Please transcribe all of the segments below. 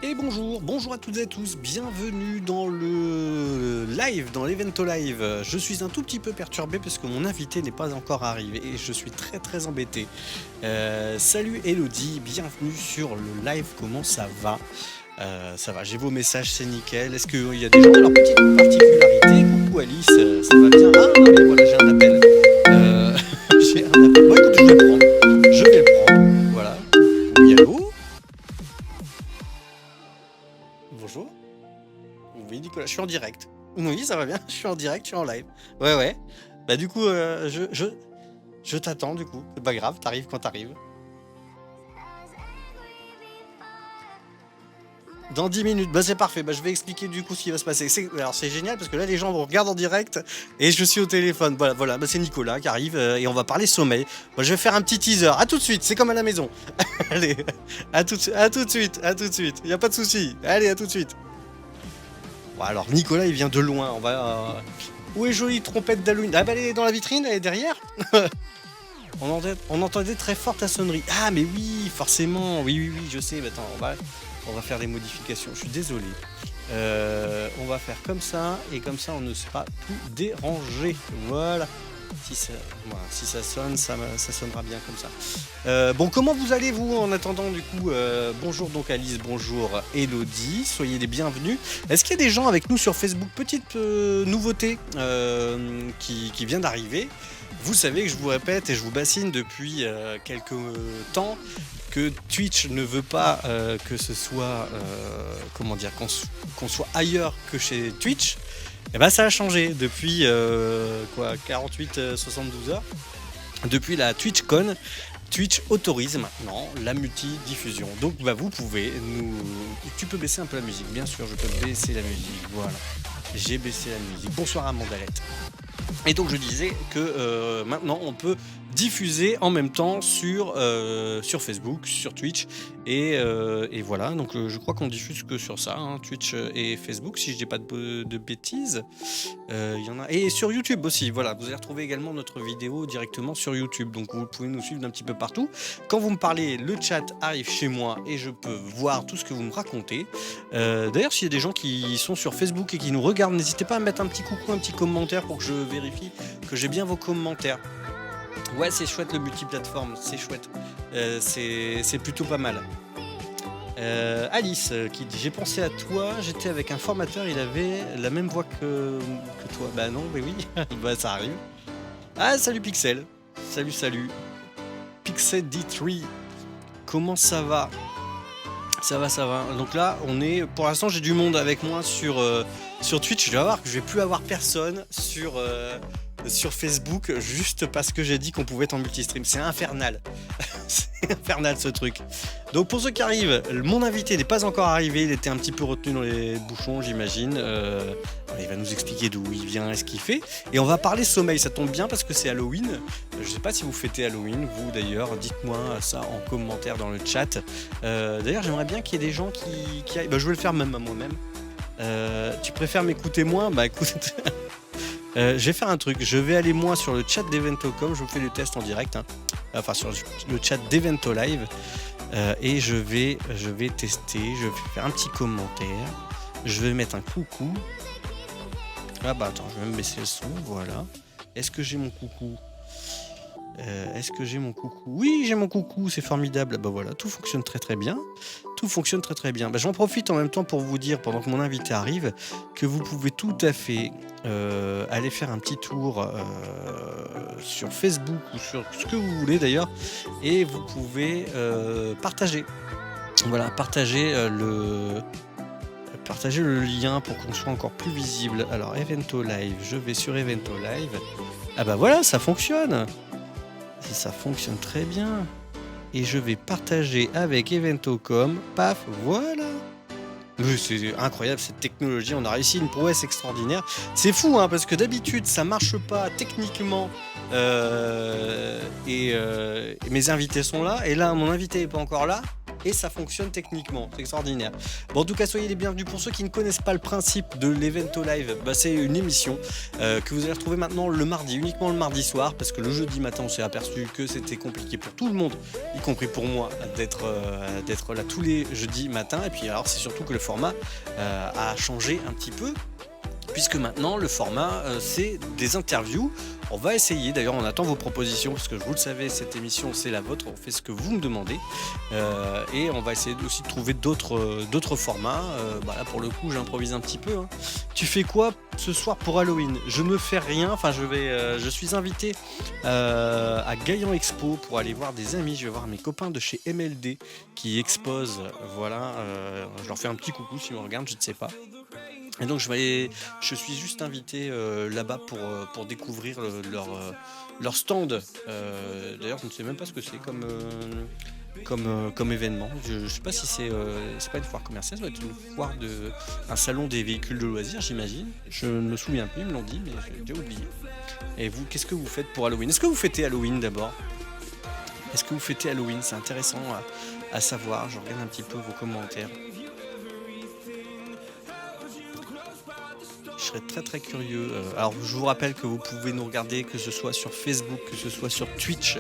Et bonjour à toutes et à tous, bienvenue dans le live, dans l'Evento Live. Je suis un tout petit peu perturbé parce que mon invité n'est pas encore arrivé et je suis très embêté. Salut Elodie, bienvenue sur le live, comment ça va? Ça va, j'ai vos messages, c'est nickel. Est-ce qu'il y a des gens? Alors, petite particularité, coucou Alice, ça va bien? Ah, mais voilà, j'ai un appel. J'ai un appel. Bon, écoute, je vais le prendre. Je vais le prendre. Voilà. Oui, allô? Bonjour. Oui, Nicolas, je suis en direct. Oui, ça va bien, je suis en direct, je suis en live. Ouais. Bah, du coup, je t'attends, du coup. C'est pas grave, t'arrives quand t'arrives. Dans 10 minutes, bah c'est parfait, bah je vais expliquer du coup ce qui va se passer. Alors c'est génial parce que là les gens me regardent en direct et je suis au téléphone. Voilà, bah c'est Nicolas qui arrive et on va parler sommeil. Moi je vais faire un petit teaser. À tout de suite, c'est comme à la maison. Allez, à tout de suite. Y a pas de souci. Allez, à tout de suite. Bon, alors Nicolas il vient de loin. Où est jolie trompette d'Halloween? Ah bah elle est dans la vitrine, elle est derrière. On entendait très fort ta sonnerie. Ah mais oui, forcément. Oui, je sais. Mais attends, on va faire des modifications. Je suis désolé. On va faire comme ça et comme ça on ne sera plus dérangé. Voilà. Si ça sonne, ça sonnera bien comme ça. Bon, comment vous allez vous en attendant du coup? Bonjour donc Alice, bonjour Elodie, soyez les bienvenus. Est-ce qu'il y a des gens avec nous sur Facebook? Petite nouveauté qui vient d'arriver. Vous savez que je vous répète et je vous bassine depuis quelques temps que Twitch ne veut pas que ce soit, qu'on soit ailleurs que chez Twitch. Et bah ça a changé depuis 48-72 heures. Depuis la TwitchCon, Twitch autorise maintenant la multidiffusion. Donc bah vous pouvez nous... Tu peux baisser un peu la musique, bien sûr, je peux baisser la musique, voilà. J'ai baissé la musique. Bonsoir Amandalette. Et donc je disais que maintenant on peut diffuser en même temps sur Facebook, sur Twitch et voilà. Donc je crois qu'on diffuse que sur ça, hein, Twitch et Facebook, si je dis pas de bêtises. Il y en a et sur YouTube aussi. Voilà, vous allez retrouver également notre vidéo directement sur YouTube. Donc vous pouvez nous suivre d'un petit peu partout. Quand vous me parlez, le chat arrive chez moi et je peux voir tout ce que vous me racontez. D'ailleurs, s'il y a des gens qui sont sur Facebook et qui nous regardent, n'hésitez pas à mettre un petit coucou, un petit commentaire pour que je vérifie que j'ai bien vos commentaires. Ouais, c'est chouette le multiplateforme, c'est chouette. C'est plutôt pas mal. Alice qui dit: j'ai pensé à toi, j'étais avec un formateur, il avait la même voix que toi. Bah non, mais oui, bah ça arrive. Ah, salut Pixel. Salut. Pixel D3. Comment ça va? Ça va. Donc là, pour l'instant, j'ai du monde avec moi sur Twitch. Je vais voir que je vais plus avoir personne sur Facebook juste parce que j'ai dit qu'on pouvait être en multistream. C'est infernal. C'est infernal ce truc. Donc pour ceux qui arrivent, mon invité n'est pas encore arrivé. Il était un petit peu retenu dans les bouchons, j'imagine. Il va nous expliquer d'où il vient et ce qu'il fait. Et on va parler sommeil. Ça tombe bien parce que c'est Halloween. Je sais pas si vous fêtez Halloween, vous d'ailleurs. Dites-moi ça en commentaire dans le chat. D'ailleurs, j'aimerais bien qu'il y ait des gens qui aillent. Bah, je vais le faire même à moi-même. Tu préfères m'écouter moins? Bah écoute. Je vais faire un truc, je vais aller moi sur le chat d'Eventocom, je vous fais le test en direct, hein. Enfin sur le chat d'Evento Live, et je vais tester, je vais faire un petit commentaire, je vais mettre un coucou. Ah bah attends, je vais même baisser le son, voilà. Est-ce que j'ai mon coucou? Oui, j'ai mon coucou, c'est formidable. Bah voilà, tout fonctionne très bien. Bah, j'en profite en même temps pour vous dire, pendant que mon invité arrive, que vous pouvez tout à fait aller faire un petit tour sur Facebook ou sur ce que vous voulez d'ailleurs, et vous pouvez partager. Voilà, partager le lien pour qu'on soit encore plus visible. Alors, Evento Live, je vais sur Evento Live. Ah bah voilà, ça fonctionne. Ça fonctionne très bien. Et je vais partager avec Eventocom. Paf, voilà. C'est incroyable cette technologie. On a réussi une prouesse extraordinaire. C'est fou, hein, parce que d'habitude, ça marche pas techniquement. Et mes invités sont là. Et là, mon invité est pas encore là. et ça fonctionne techniquement, c'est extraordinaire. Bon, en tout cas, soyez les bienvenus. Pour ceux qui ne connaissent pas le principe de l'Evento Live, c'est une émission que vous allez retrouver maintenant le mardi, uniquement le mardi soir, parce que le jeudi matin on s'est aperçu que c'était compliqué pour tout le monde, y compris pour moi, d'être là tous les jeudis matins. Et puis alors c'est surtout que le format a changé un petit peu, puisque maintenant le format c'est des interviews. On va essayer, d'ailleurs on attend vos propositions, parce que vous le savez, cette émission c'est la vôtre, on fait ce que vous me demandez, et on va essayer aussi de trouver d'autres formats. Là pour le coup j'improvise un petit peu, hein. Tu fais quoi ce soir pour Halloween? Je ne fais rien, enfin je suis invité à Gaillan Expo pour aller voir des amis. Je vais voir mes copains de chez MLD qui exposent, voilà, je leur fais un petit coucou s'ils me regardent, je ne sais pas. Et donc je suis juste invité là-bas pour découvrir leur stand. D'ailleurs je ne sais même pas ce que c'est comme événement. Je ne sais pas si c'est pas une foire commerciale, ça doit être une foire un salon des véhicules de loisirs, j'imagine. Je ne me souviens plus, ils me l'ont dit, mais j'ai déjà oublié. Et vous, qu'est-ce que vous faites pour Halloween? Est-ce que vous fêtez Halloween d'abord? Est-ce que vous fêtez Halloween? C'est intéressant à savoir. Je regarde un petit peu vos commentaires. Je serais très très curieux. Alors je vous rappelle que vous pouvez nous regarder, que ce soit sur Facebook, que ce soit sur Twitch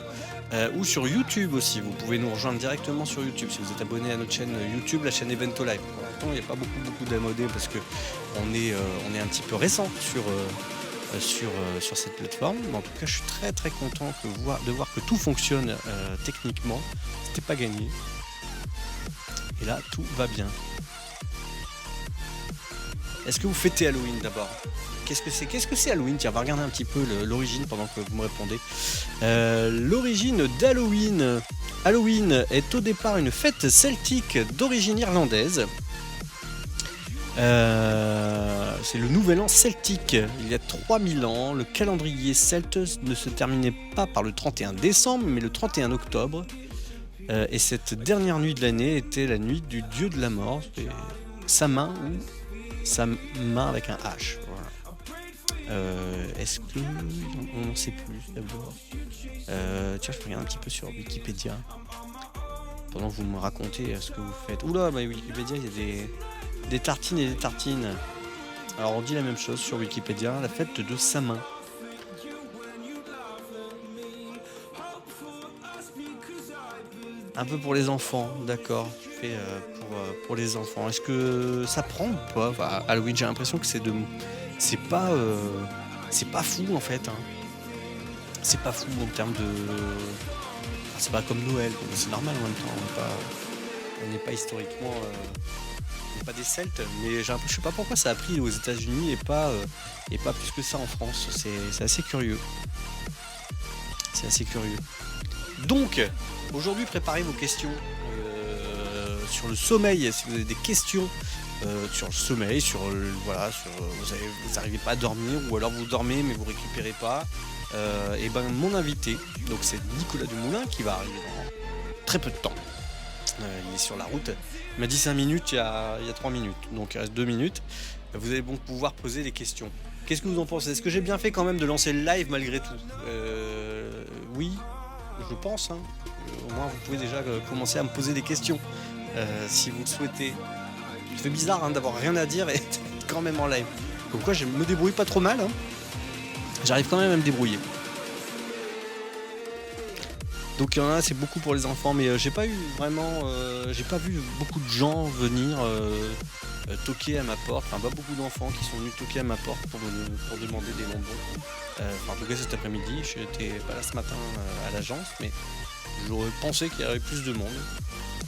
ou sur YouTube aussi. Vous pouvez nous rejoindre directement sur YouTube si vous êtes abonné à notre chaîne YouTube, la chaîne Evento Live. Pour l'instant il n'y a pas beaucoup d'abonnés parce que on est un petit peu récent sur cette plateforme. Mais en tout cas je suis très très content de voir que tout fonctionne techniquement. C'était pas gagné. Et là tout va bien. Est-ce que vous fêtez Halloween d'abord? Qu'est-ce que c'est Halloween? Tiens, on va regarder un petit peu l'origine pendant que vous me répondez. L'origine d'Halloween. Halloween est au départ une fête celtique d'origine irlandaise. C'est le nouvel an celtique. Il y a 3000 ans, le calendrier celte ne se terminait pas par le 31 décembre, mais le 31 octobre. Et cette dernière nuit de l'année était la nuit du dieu de la mort, Samin ou sa main avec un H. Voilà. Est-ce que on n'en sait plus d'abord? Tiens, je regarde un petit peu sur Wikipédia pendant que vous me racontez ce que vous faites. Oula, Wikipédia, il y a des tartines et des tartines. Alors on dit la même chose sur Wikipédia, la fête de Samin. Un peu pour les enfants, d'accord. Tu fais pour les enfants. Est-ce que ça prend ou pas? Enfin, Halloween, j'ai l'impression que c'est pas fou en fait. Hein. C'est pas fou en termes de. Enfin, c'est pas comme Noël. C'est normal en même temps. On n'est pas historiquement. On n'est pas des Celtes, mais je sais pas pourquoi ça a pris aux États-Unis et pas plus que ça en France. C'est assez curieux. C'est assez curieux. Donc, aujourd'hui, préparez vos questions sur le sommeil. Si vous avez des questions sur le sommeil, vous n'arrivez pas à dormir, ou alors vous dormez mais vous récupérez pas, et mon invité, donc c'est Nicolas Dumoulin qui va arriver dans très peu de temps. Il est sur la route. Il m'a dit 5 minutes, il y a 3 minutes, donc il reste 2 minutes. Vous allez donc pouvoir poser des questions. Qu'est-ce que vous en pensez? Est-ce que j'ai bien fait quand même de lancer le live malgré tout? Oui. Je pense, hein. Au moins vous pouvez déjà commencer à me poser des questions si vous le souhaitez. Ça fait bizarre d'avoir rien à dire et d'être quand même en live. Comme quoi je me débrouille pas trop mal, hein. J'arrive quand même à me débrouiller. Donc il y en a, c'est beaucoup pour les enfants, mais j'ai pas vu beaucoup de gens venir toquer à ma porte. Enfin, pas beaucoup d'enfants qui sont venus toquer à ma porte pour demander des bonbons. En tout cas cet après-midi, je n'étais pas là ce matin à l'agence, mais j'aurais pensé qu'il y aurait plus de monde.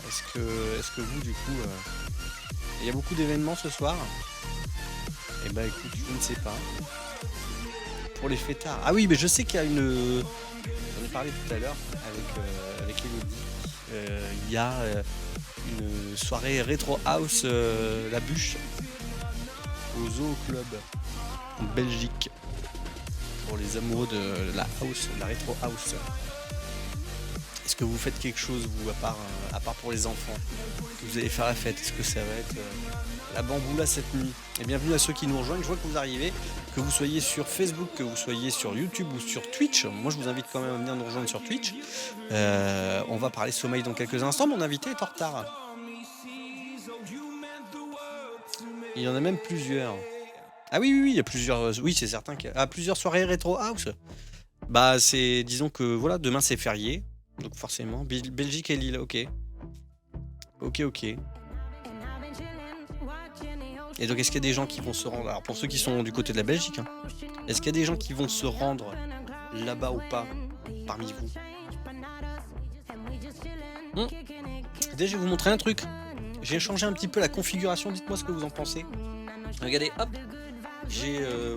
Est-ce que vous, du coup, il y a beaucoup d'événements ce soir? Eh ben écoute, je ne sais pas. Pour les fêtards. Ah oui, mais je sais qu'il y a une... J'en ai parlé tout à l'heure avec Elodie. Il y a une soirée Retro House La Bûche au Zoo Club en Belgique pour les amoureux de la house, la Retro House. Est-ce que vous faites quelque chose, vous, à part pour les enfants? Vous allez faire la fête? Est-ce que ça va être la bamboula cette nuit. Et bienvenue à ceux qui nous rejoignent, je vois que vous arrivez, que vous soyez sur Facebook, que vous soyez sur YouTube ou sur Twitch. Moi je vous invite quand même à venir nous rejoindre sur Twitch. On va parler sommeil dans quelques instants, mon invité est en retard. Il y en a même plusieurs. Ah oui, il y a plusieurs. Oui, c'est certain qu'il y a plusieurs soirées rétro house. Bah, c'est. Disons que voilà, demain c'est férié. Donc forcément. Belgique et Lille, ok. Ok. Et donc, est-ce qu'il y a des gens qui vont se rendre. Alors, pour ceux qui sont du côté de la Belgique, hein, est-ce qu'il y a des gens qui vont se rendre là-bas ou pas parmi vous? Déjà, je vais vous montrer un truc. J'ai changé un petit peu la configuration. Dites-moi ce que vous en pensez. Regardez, hop.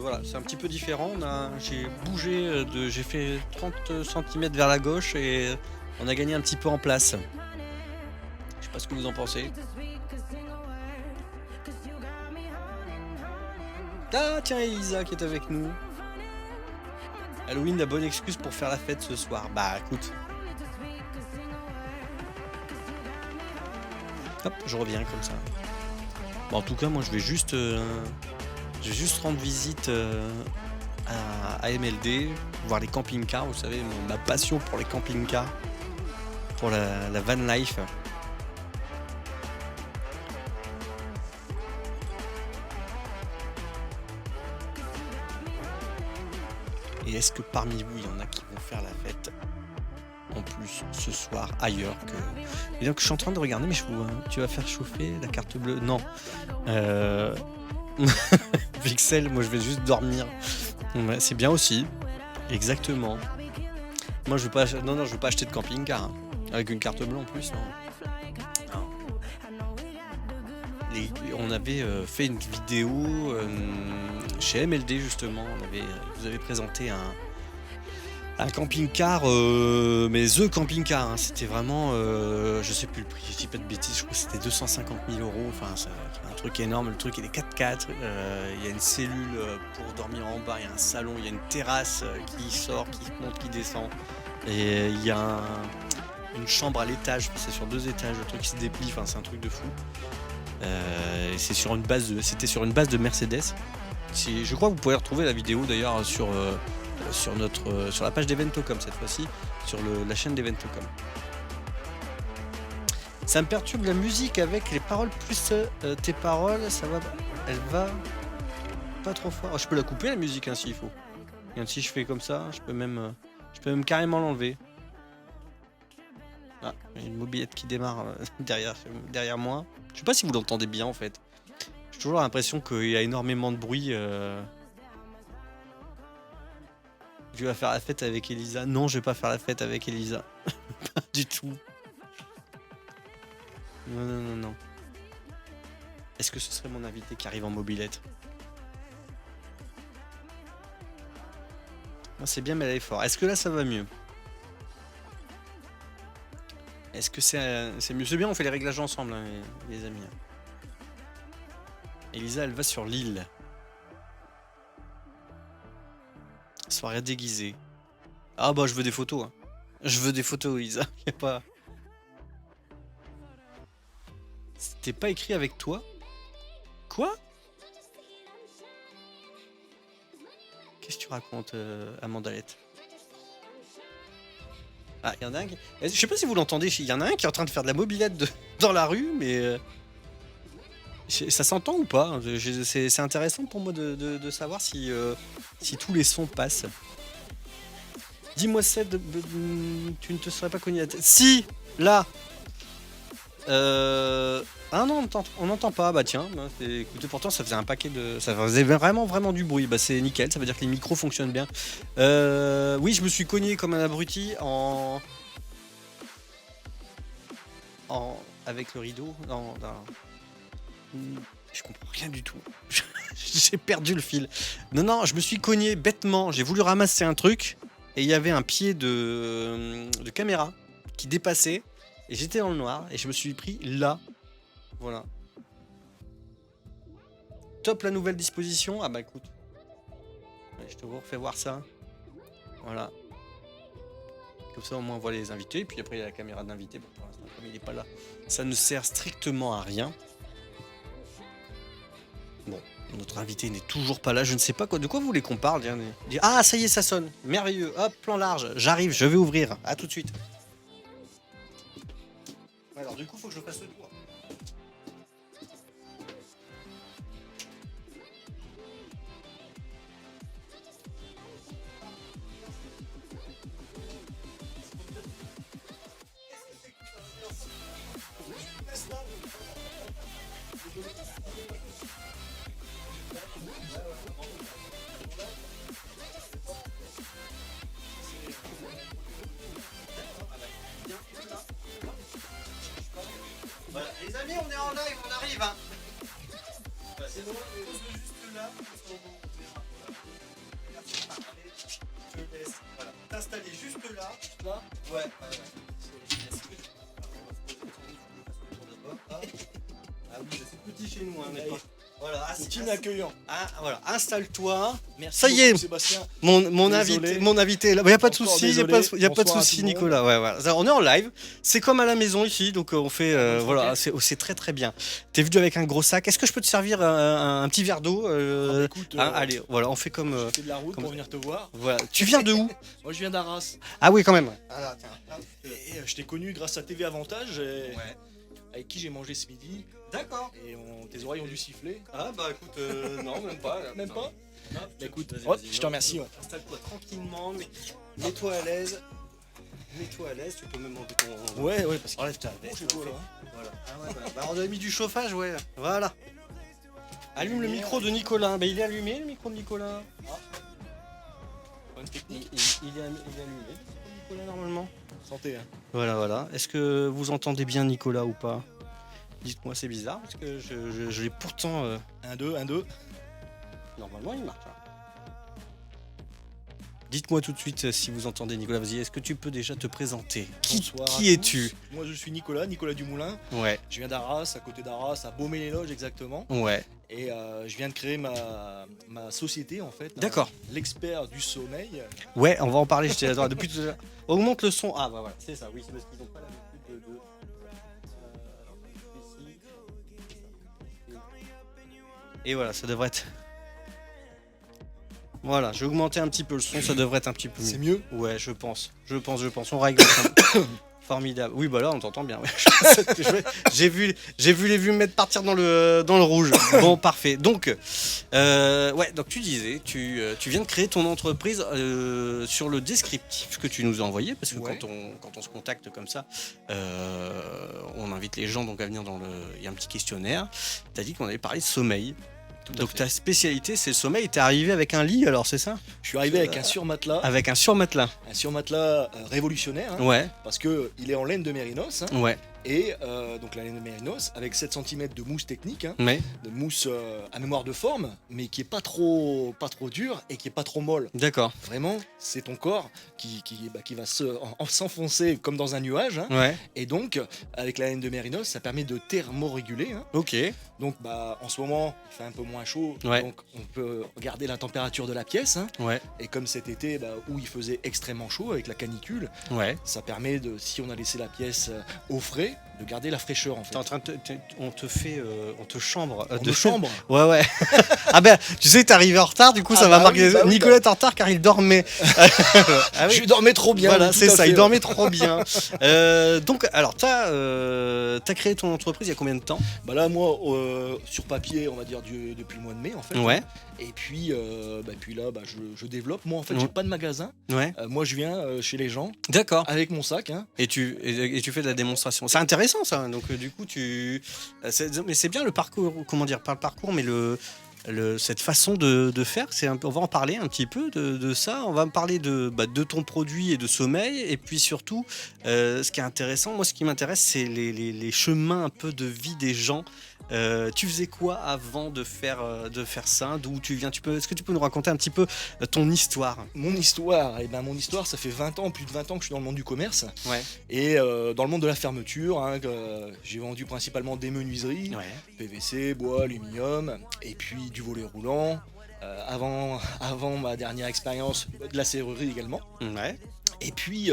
Voilà, c'est un petit peu différent. J'ai bougé j'ai fait 30 cm vers la gauche et on a gagné un petit peu en place. Je sais pas ce que vous en pensez. Ah tiens, Elisa qui est avec nous. Halloween, la bonne excuse pour faire la fête ce soir. Bah écoute. Hop, je reviens comme ça. Bon, en tout cas, moi je vais juste rendre visite à MLD, voir les camping-cars, vous savez, ma passion pour les camping-cars, pour la van life. Et est-ce que parmi vous, il y en a qui vont faire la fête en plus ce soir ailleurs que... Et donc je suis en train de regarder, mais tu vas faire chauffer la carte bleue? Non. Pixel, moi je vais juste dormir. Ouais, c'est bien aussi. Exactement. Moi je veux pas, je veux pas acheter de camping-car hein. Avec une carte bleue en plus. Non. On avait fait une vidéo chez MLD justement. Vous avez présenté un camping-car, mais The camping-car, hein. C'était vraiment, je sais plus le prix, je dis pas de bêtises, je crois que c'était 250 000 €. Enfin, c'est un truc énorme. Le truc il est 4x4. Il y a une cellule pour dormir en bas, il y a un salon, il y a une terrasse qui sort, qui monte, qui descend. Et il y a une chambre à l'étage, c'est sur 2 étages, le truc qui se déplie, enfin c'est un truc de fou. C'était sur une base de Mercedes. Je crois que vous pouvez retrouver la vidéo d'ailleurs sur la page d'Eventocom cette fois-ci, sur la chaîne d'Eventocom. Ça me perturbe la musique avec les paroles plus tes paroles, ça va, elle va pas trop fort. Oh, je peux la couper la musique hein, s'il faut. Et si je fais comme ça, je peux même carrément l'enlever. Ah, il y a une mobilette qui démarre derrière moi. Je sais pas si vous l'entendez bien en fait. J'ai toujours l'impression qu'il y a énormément de bruit. Tu vas faire la fête avec Elisa? Non, je vais pas faire la fête avec Elisa. Pas du tout. Non. Est-ce que ce serait mon invité qui arrive en mobilette? Non, c'est bien, mais elle est fort. Est-ce que là, ça va mieux? Est-ce que c'est mieux? C'est bien, on fait les réglages ensemble, hein, les amis. Elisa, elle va sur l'île. Soirée déguisée. Ah bah, je veux des photos. Hein. Je veux des photos, Elisa. Y a pas... C'était pas écrit avec toi? Quoi? Qu'est-ce que tu racontes, Amandalette? Ah, il y en a un qui... Je sais pas si vous l'entendez, il y en a un qui est en train de faire de la mobilette dans la rue, mais... ça s'entend ou pas? C'est intéressant pour moi de savoir si tous les sons passent. Dis-moi Seb, tu ne te serais pas cogné la tête? Si! Là! Ah non, on n'entend pas. Bah tiens, écoutez, pourtant ça faisait un paquet de... Ça faisait vraiment du bruit. Bah c'est nickel, ça veut dire que les micros fonctionnent bien. Oui, je me suis cogné comme un abruti avec le rideau. Non. Je comprends rien du tout. J'ai perdu le fil. Non, je me suis cogné bêtement. J'ai voulu ramasser un truc et il y avait un pied de caméra qui dépassait et j'étais dans le noir et je me suis pris là. Voilà. Top la nouvelle disposition. Ah bah écoute. Je te refais voir ça. Voilà. Comme ça au moins on voit les invités. Et puis après il y a la caméra d'invité. Bon, pour l'instant comme il n'est pas là, ça ne sert strictement à rien. Notre invité n'est toujours pas là. Je ne sais pas quoi. De quoi vous voulez qu'on parle? Ah, ça y est, ça sonne. Merveilleux. Hop, plan large. J'arrive, je vais ouvrir. À tout de suite. Alors, du coup, il faut que je fasse le tour. Voilà, les amis, on est en live, on arrive. Hein. Voilà, c'est bon, on pose juste là. Je te laisse t'installer juste là. Là. Ouais. Ah oui, c'est petit chez nous, hein, mais pas. Voilà, petit accueillant. Ah, voilà, installe-toi. Merci. Ça y est, Sébastien. mon invité est là. Il n'y a pas de Encore souci, il y a pas de souci, Nicolas. Ouais, voilà. On est en live. C'est comme à la maison ici, donc on fait. Voilà, c'est très très bien. T'es venu avec un gros sac. Est-ce que je peux te servir un petit verre d'eau? Écoute, allez, voilà, on fait comme. je fais de la route pour venir te voir. Voilà. Tu viens de où? Moi, je viens d'Arras. Ah oui, quand même. Ah, tiens. Et je t'ai connu grâce à TV Avantage, avec qui j'ai mangé ce midi. D'accord. Et tes oreilles ont dû siffler. Ah bah écoute, non, même pas. Même pas. Écoute, vas-y, je te remercie. Installe-toi tranquillement, mets-toi à l'aise. Mets-toi à l'aise, tu peux même enlever ton. Ouais, parce que. Enlève ta veste. J'ai beau, là. Voilà. Ah ouais, bah, on a mis du chauffage, ouais. Voilà. Allume le micro de Nicolas. Bah, il est allumé, le micro de Nicolas. Bonne technique. Il est allumé, le micro de Nicolas, normalement. Santé, hein. Voilà. Est-ce que vous entendez bien Nicolas ou pas? Dites-moi, c'est bizarre, parce que je l'ai pourtant... 1, 2, 1, 2. Normalement, il marche. Dites-moi tout de suite si vous entendez Nicolas. Vas-y, est-ce que tu peux déjà te présenter? Bonsoir Qui es-tu? Moi, je suis Nicolas Dumoulin. Ouais. Je viens d'Arras, à côté d'Arras, à Beaumé-les-Loges exactement. Ouais. Et je viens de créer ma société en fait. D'accord. L'expert du sommeil. Ouais, on va en parler, je t'ai depuis tout à l'heure. Augmente le son. Ah bah voilà, c'est ça, oui, c'est parce qu'ils n'ont pas l'habitude de... Et voilà, ça devrait être... Voilà, j'ai augmenté un petit peu le son, ça devrait être un petit peu mieux. C'est mieux? Ouais, je pense. On règle ça. Formidable. Oui, bah là, on t'entend bien. Ouais. J'ai vu les vues me mettre partir dans le rouge. Bon, parfait. Donc, donc tu disais, tu viens de créer ton entreprise sur le descriptif que tu nous as envoyé, parce que quand on se contacte comme ça, on invite les gens donc à venir il y a un petit questionnaire. Tu as dit qu'on allait parler de sommeil. Donc ta spécialité c'est le sommeil, t'es arrivé avec un lit alors, c'est ça? Je suis arrivé avec un surmatelas. Avec un surmatelas. Un surmatelas révolutionnaire. Hein, ouais. Parce que il est en laine de mérinos. Hein, ouais. Et donc la laine de mérinos avec 7 cm de mousse technique. Hein, ouais. De mousse à mémoire de forme, mais qui est pas trop dure et qui est pas trop molle. D'accord. Vraiment, c'est ton corps qui va s'enfoncer comme dans un nuage. Hein, ouais. Et donc, avec la laine de mérinos, ça permet de thermoréguler. Hein. Ok. Donc en ce moment, il fait un peu moins chaud, ouais. donc on peut garder la température de la pièce. Hein. Ouais. Et comme cet été où il faisait extrêmement chaud avec la canicule, ouais. ça permet si on a laissé la pièce au frais, de garder la fraîcheur en fait. T'es en train de on te chambre. De chambre. Ouais. Ah ben, tu sais, t'es arrivé en retard, du coup ça va marquer. Nicolas est en retard car il dormait. Ah oui. Je dormais trop bien. Voilà, c'est ça, il dormait trop bien. Donc, alors, t'as créé ton entreprise il y a combien de temps? Bah là, moi, sur papier, on va dire depuis le mois de mai en fait. Ouais. Et puis là, je développe. Moi, en fait, j'ai pas de magasin. Ouais. Moi, je viens chez les gens. D'accord. Avec mon sac. Hein. Et tu fais de la démonstration. C'est intéressant ça. Donc du coup, mais c'est bien le parcours. Comment dire? Pas le parcours, mais cette façon de faire. On va en parler un petit peu de ça. On va me parler de ton produit et de sommeil. Et puis surtout, ce qui est intéressant, moi, ce qui m'intéresse, c'est les chemins un peu de vie des gens. Tu faisais quoi avant de faire ça? D'où tu viens? Est-ce que tu peux nous raconter un petit peu ton histoire? Mon histoire, mon histoire, ça fait 20 ans, plus de 20 ans que je suis dans le monde du commerce. Ouais. Et dans le monde de la fermeture, hein, j'ai vendu principalement des menuiseries, ouais. PVC, bois, aluminium, et puis du volet roulant. Avant ma dernière expérience, de la serrurerie également. Ouais. Et puis,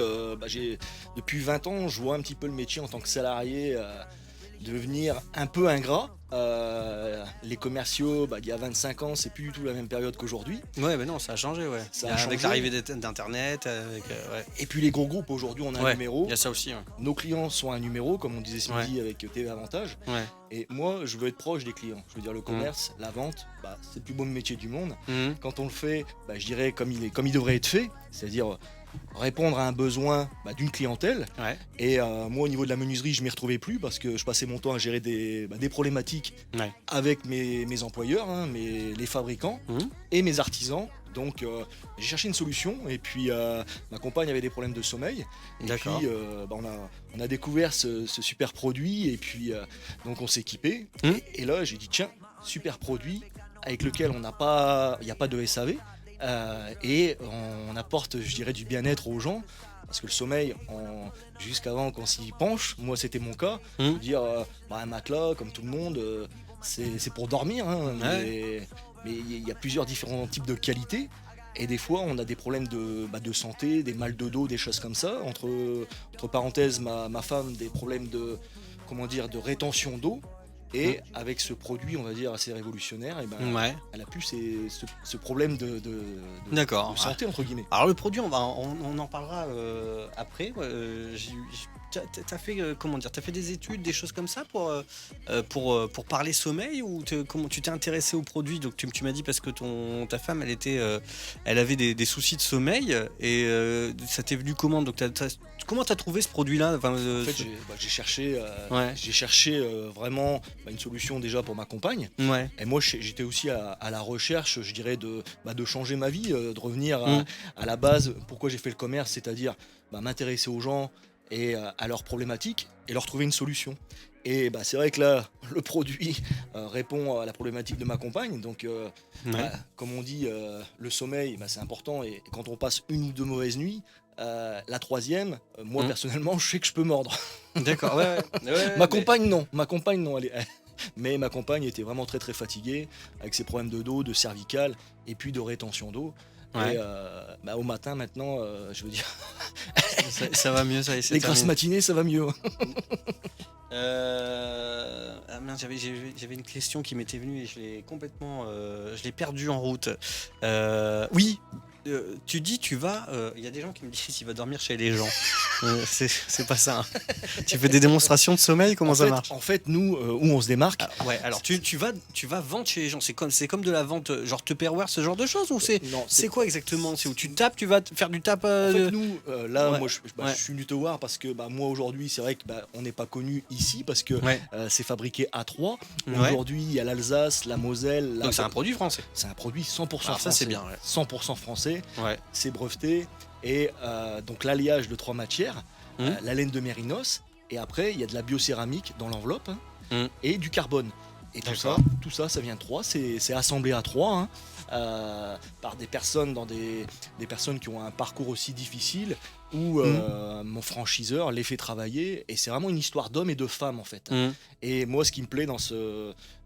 depuis 20 ans, je vois un petit peu le métier en tant que salarié. devenir un peu ingrat. Les commerciaux, il y a 25 ans, c'est plus du tout la même période qu'aujourd'hui. Ouais, mais non, ça a changé, ouais. Ça a Avec changé. l'arrivée d'Internet, ouais. Et puis les gros groupes, aujourd'hui, on a un Ouais, numéro. il y a ça aussi, ouais. Nos clients sont un numéro, comme on disait ce midi avec TV Avantage. Ouais. Et moi, je veux être proche des clients. Je veux dire, le commerce, la vente, c'est le plus beau métier du monde. Mhm. Quand on le fait, je dirais comme il devrait être fait, c'est-à-dire répondre à un besoin d'une clientèle. Ouais. Et moi, au niveau de la menuiserie, je m'y retrouvais plus parce que je passais mon temps à gérer des problématiques Ouais. avec mes employeurs, les fabricants Mhm. et mes artisans. Donc j'ai cherché une solution et puis ma compagne avait des problèmes de sommeil. Et D'accord. puis on a découvert ce super produit et puis donc on s'est équipé. Mhm. Et là j'ai dit tiens, super produit avec lequel il n'y a pas de SAV et on apporte, je dirais, du bien-être aux gens. Parce que le sommeil, jusqu'avant qu'on s'y penche, moi c'était mon cas, je veux dire, un matelas comme tout le monde, c'est pour dormir, Ouais. mais il y a plusieurs différents types de qualités. Et des fois, on a des problèmes de santé, des mal de dos, des choses comme ça. Entre parenthèses, ma femme, des problèmes de rétention d'eau. Et avec ce produit, on va dire, assez révolutionnaire, Ouais. elle a plus ce problème de D'accord. santé, entre guillemets. Alors le produit, on en parlera après. T'as fait t'as fait des études, des choses comme ça pour parler sommeil ou comment tu t'es intéressé au produit? Donc tu m'as dit parce que ta femme elle avait des soucis de sommeil et ça t'est venu comment? Donc comment t'as trouvé ce produit-là? Enfin, En fait, j'ai cherché, Ouais. vraiment une solution déjà pour ma compagne. Ouais. Et moi, j'étais aussi à la recherche, je dirais, de changer ma vie, de revenir à la base. Pourquoi j'ai fait le commerce, c'est-à-dire m'intéresser aux gens et à leurs problématiques et leur trouver une solution. Et c'est vrai que là, le produit répond à la problématique de ma compagne. Donc, comme on dit, le sommeil, c'est important. Et quand on passe une ou deux mauvaises nuits, la troisième, moi personnellement, je sais que je peux mordre. D'accord. Ouais. Ma compagne, non. Mais ma compagne était vraiment très très fatiguée avec ses problèmes de dos, de cervical et puis de rétention d'eau. Ouais. Et au matin maintenant, je veux dire, Ça va mieux, ça y est, c'est les grasses terminé. matinées, ça va mieux. Ah mince, j'avais une question qui m'était venue et je l'ai perdue en route. Oui, tu dis il y a des gens qui me disent qu'il va dormir chez les gens. C'est pas ça. Hein. Tu fais des démonstrations de sommeil, comment ça marche? En fait, nous, où on se démarque, Ouais, alors tu vas vendre chez les gens. C'est comme de la vente, genre Tupperware, ce genre de choses ou non, c'est quoi exactement? C'est où tu tapes, tu vas faire du tap. En fait, nous, là, ouais. moi, je suis du Towar parce que moi aujourd'hui, c'est vrai que on n'est pas connu ici parce que Ouais. c'est fabriqué à Troyes. Ouais. Aujourd'hui, il y a l'Alsace, la Moselle. Donc c'est un produit français. C'est un produit 100% Alors français. ça c'est bien. Ouais. 100% français. Ouais. C'est breveté. Et donc l'alliage de 3 matières, la laine de mérinos, et après il y a de la biocéramique dans l'enveloppe et du carbone. Et tout ça, ça vient de Troyes, c'est assemblé à Troyes par des personnes des personnes qui ont un parcours aussi difficile où mon franchiseur les fait travailler et c'est vraiment une histoire d'hommes et de femmes en fait. Et moi ce qui me plaît dans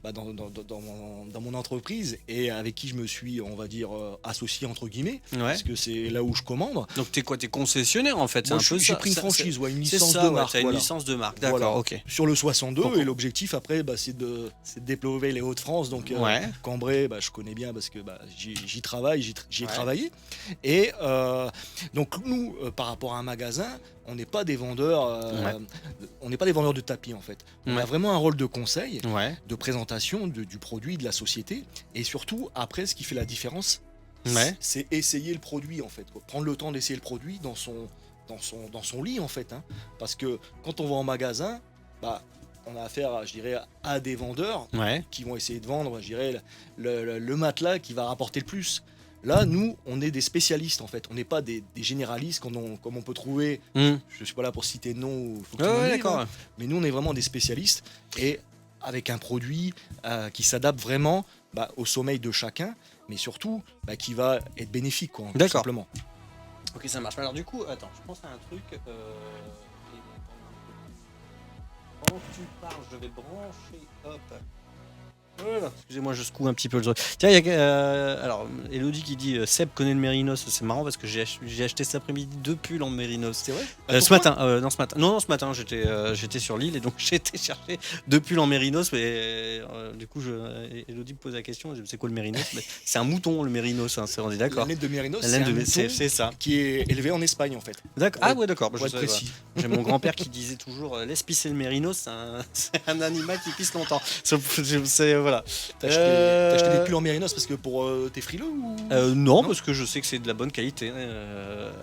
dans mon entreprise et avec qui je me suis, on va dire, associé entre guillemets, parce que c'est là où je commande. Donc t'es concessionnaire en fait? Moi, c'est un peu j'ai ça. pris une franchise, une C'est licence ça, de ouais, marque. t'as une Voilà. licence de marque, d'accord, Voilà. ok. Sur le 62, Pourquoi et l'objectif après, c'est de développer les Hauts-de-France. Donc Cambrai, je connais bien parce que j'y travaille, j'y ai travaillé. Et donc nous, par rapport à un magasin, on n'est pas des vendeurs, de tapis en fait. On a vraiment un rôle de conseil, de présentation du produit, de la société, et surtout après, ce qui fait la différence, c'est essayer le produit en fait, quoi. Prendre le temps d'essayer le produit dans son lit en fait, parce que quand on va en magasin, on a affaire, je dirais, à des vendeurs qui vont essayer de vendre, je dirais, le matelas qui va rapporter le plus. Là, nous, on est des spécialistes en fait. On n'est pas des généralistes comme on peut trouver. Je suis pas là pour citer de nom. D'accord. Mais nous, on est vraiment des spécialistes et avec un produit qui s'adapte vraiment au sommeil de chacun, mais surtout qui va être bénéfique, quoi, tout simplement. Ok, ça marche. Alors du coup, attends, je pense à un truc. Pendant que tu parles, je vais brancher. Hop. Voilà. Excusez-moi, je secoue un petit peu le truc. Tiens, alors, Elodie qui dit Seb connaît le Mérinos. C'est marrant parce que j'ai acheté cet après-midi 2 pulls en Mérinos. C'est vrai ce matin, ce matin, j'étais sur l'île et donc j'ai été chercher 2 pulls en Mérinos. Mais du coup, Elodie me pose la question c'est quoi le Mérinos? C'est un mouton, le Mérinos, hein, on est d'accord. La laine de Mérinos, c'est ça. Qui est élevé en Espagne en fait. D'accord. Ah ouais, d'accord. Pour être précis. J'ai mon grand-père qui disait toujours laisse pisser le Mérinos, c'est un animal qui pisse longtemps. Voilà. T'as acheté des pulls en Mérinos parce que pour tes frileux ou... non, parce que je sais que c'est de la bonne qualité.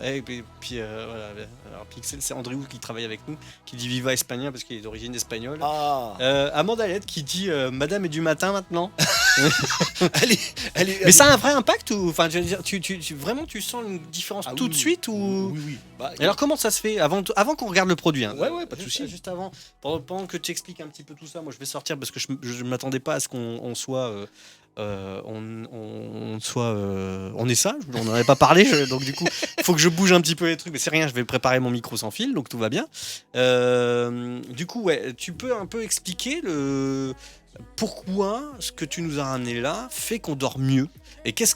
Et puis voilà. Alors Pixel, c'est Andrew qui travaille avec nous, qui dit Viva Espagnol parce qu'il est d'origine espagnole. Amandalette qui dit Madame est du matin maintenant. Mais ça a un vrai impact ou enfin, je veux dire, vraiment tu sens une différence tout de suite ou... Oui. Alors comment ça se fait avant qu'on regarde le produit hein. Ouais, pas de souci. Juste avant, pendant que tu expliques un petit peu tout ça, moi je vais sortir parce que je m'attendais pas à ce qu'on soit on est ça, on n'en avait pas parlé, donc du coup il faut que je bouge un petit peu les trucs, mais c'est rien, je vais préparer mon micro sans fil, donc tout va bien. Du coup, ouais, tu peux un peu expliquer pourquoi ce que tu nous as ramené là fait qu'on dort mieux et quels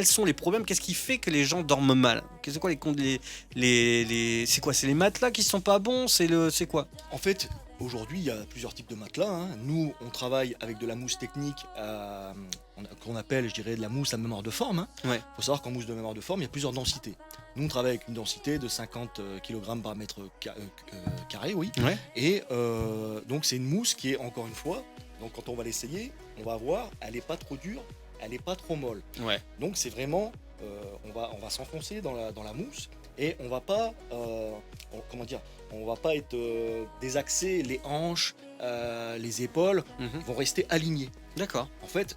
sont les problèmes, qu'est-ce qui fait que les gens dorment mal, c'est quoi c'est quoi, c'est les matelas qui sont pas bons, c'est quoi en fait? Aujourd'hui, il y a plusieurs types de matelas. Hein. Nous, on travaille avec de la mousse technique qu'on appelle, je dirais, de la mousse à mémoire de forme. Hein. Ouais. Faut savoir qu'en mousse de mémoire de forme, il y a plusieurs densités. Nous, on travaille avec une densité de 50 kg par mètre carré, oui. Ouais. Et donc, c'est une mousse qui est, encore une fois, donc quand on va l'essayer, on va voir, elle n'est pas trop dure, elle n'est pas trop molle. Ouais. Donc, c'est vraiment, on va s'enfoncer dans la mousse et on va pas, on va pas être désaxé, les hanches, les épaules vont rester alignées. D'accord. En fait,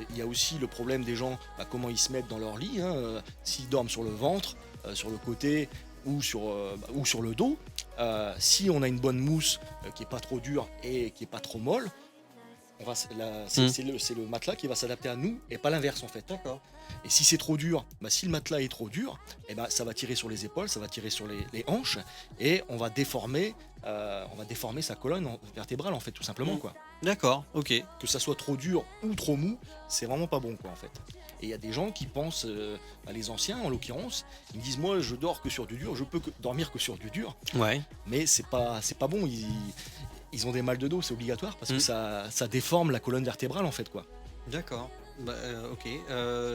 il y a aussi le problème des gens, comment ils se mettent dans leur lit, hein, s'ils dorment sur le ventre, sur le côté ou sur le dos. Si on a une bonne mousse qui est pas trop dure et qui est pas trop molle, c'est le matelas qui va s'adapter à nous et pas l'inverse en fait. D'accord. Et si c'est trop dur, si le matelas est trop dur, ça va tirer sur les épaules, ça va tirer sur les hanches et on va déformer sa colonne vertébrale en fait, tout simplement quoi. D'accord, ok. Que ça soit trop dur ou trop mou, c'est vraiment pas bon quoi en fait. Et il y a des gens qui pensent, les anciens en l'occurrence, ils me disent moi je dors que sur du dur, je peux dormir que sur du dur. Ouais. Mais c'est pas bon. Ils ont des mal de dos, c'est obligatoire parce que ça déforme la colonne vertébrale en fait quoi. D'accord. Ok.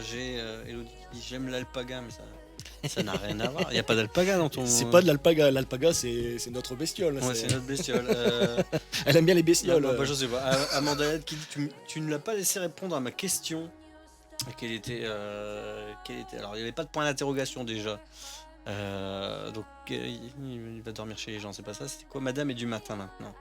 J'ai Elodie qui dit j'aime l'alpaga, mais ça n'a rien à voir. Il n'y a pas d'alpaga dans ton. C'est pas de l'alpaga. L'alpaga c'est notre bestiole. Ouais, c'est notre bestiole. Elle aime bien les bestioles. Je sais pas. Amanda qui dit tu ne l'as pas laissé répondre à ma question. Quelle était alors il n'y avait pas de point d'interrogation déjà. Donc il va dormir chez les gens, c'est pas ça. C'était quoi, Madame est du matin maintenant?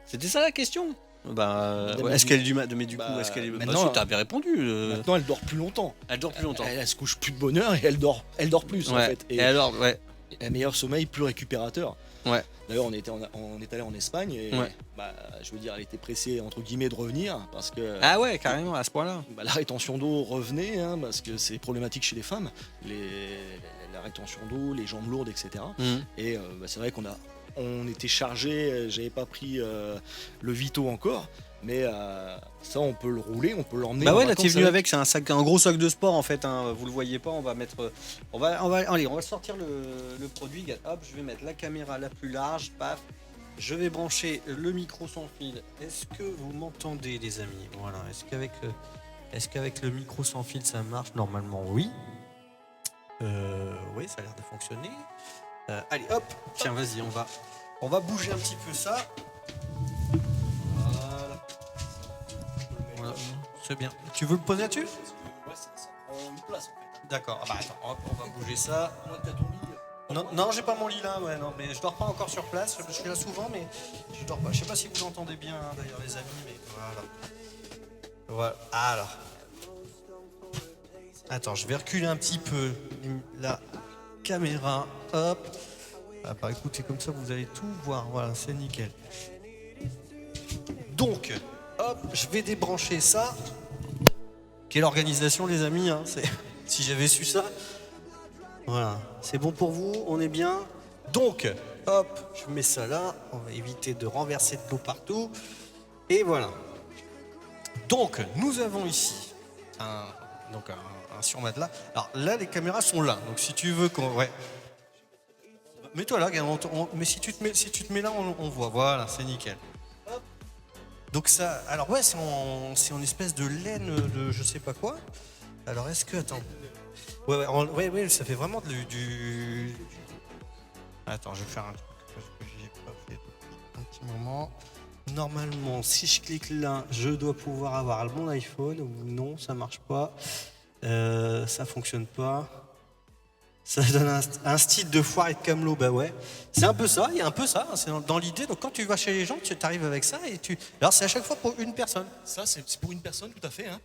C'était ça la question? Est-ce qu'elle est du matin? Mais du coup, est-ce qu'elle est... Maintenant, tu avais répondu. Maintenant, elle dort plus longtemps. Elle dort plus longtemps. Elle se couche plus de bonne heure et elle dort plus en fait. Et alors, ouais. Un meilleur sommeil, plus récupérateur. Ouais. D'ailleurs, on est allé en Espagne et je veux dire, elle était pressée entre guillemets de revenir parce que. Ah ouais, carrément à ce point-là. La rétention d'eau revenait parce que c'est problématique chez les femmes, la rétention d'eau, les jambes lourdes, etc. Et c'est vrai on était chargé, j'avais pas pris le Vito encore, mais ça on peut le rouler, on peut l'emmener. Bah ouais, là t'es venu avec, c'est un gros sac de sport en fait, hein, vous le voyez pas, on va sortir le produit, hop, je vais mettre la caméra la plus large, paf, je vais brancher le micro sans fil. Est-ce que vous m'entendez les amis? Voilà, est-ce qu'avec le micro sans fil ça marche? Normalement oui. Oui, ça a l'air de fonctionner. Allez hop, tiens vas-y, on va bouger un petit peu ça. Voilà, c'est bien. Tu veux le poser là-dessus? Ouais, ça prend une place en fait. D'accord, attends, hop, on va bouger ça. Non, j'ai pas mon lit là, ouais, non, mais je dors pas encore sur place, je suis là souvent, mais je dors pas. Je sais pas si vous entendez bien d'ailleurs les amis, mais voilà. Alors. Attends, je vais reculer un petit peu la caméra, hop. Écoutez, comme ça vous allez tout voir, voilà, c'est nickel. Donc, hop, je vais débrancher ça. Quelle organisation les amis, hein, si j'avais su ça. Voilà, c'est bon pour vous, on est bien. Donc, hop, je mets ça là, on va éviter de renverser de l'eau partout. Et voilà. Donc, nous avons ici un surmatelas. Alors là, les caméras sont là. Donc si tu veux qu'on... Ouais. Mets-toi là, mais si tu te mets là, on voit. Voilà, c'est nickel. Donc ça... Alors ouais, c'est en espèce de laine de je sais pas quoi. Alors est-ce que... Attends. Ouais, ça fait vraiment du... Attends, je vais faire un truc que j'ai pas fait depuis un petit moment. Normalement, si je clique là, je dois pouvoir avoir mon iPhone. Ou non, ça marche pas. Ça fonctionne pas. Ça donne un style de foire et de camelot, bah ouais. C'est un peu ça, il y a un peu ça, hein, c'est dans l'idée. Donc quand tu vas chez les gens, tu arrives avec ça et tu... Alors c'est à chaque fois pour une personne. Ça, c'est pour une personne, tout à fait. Hein.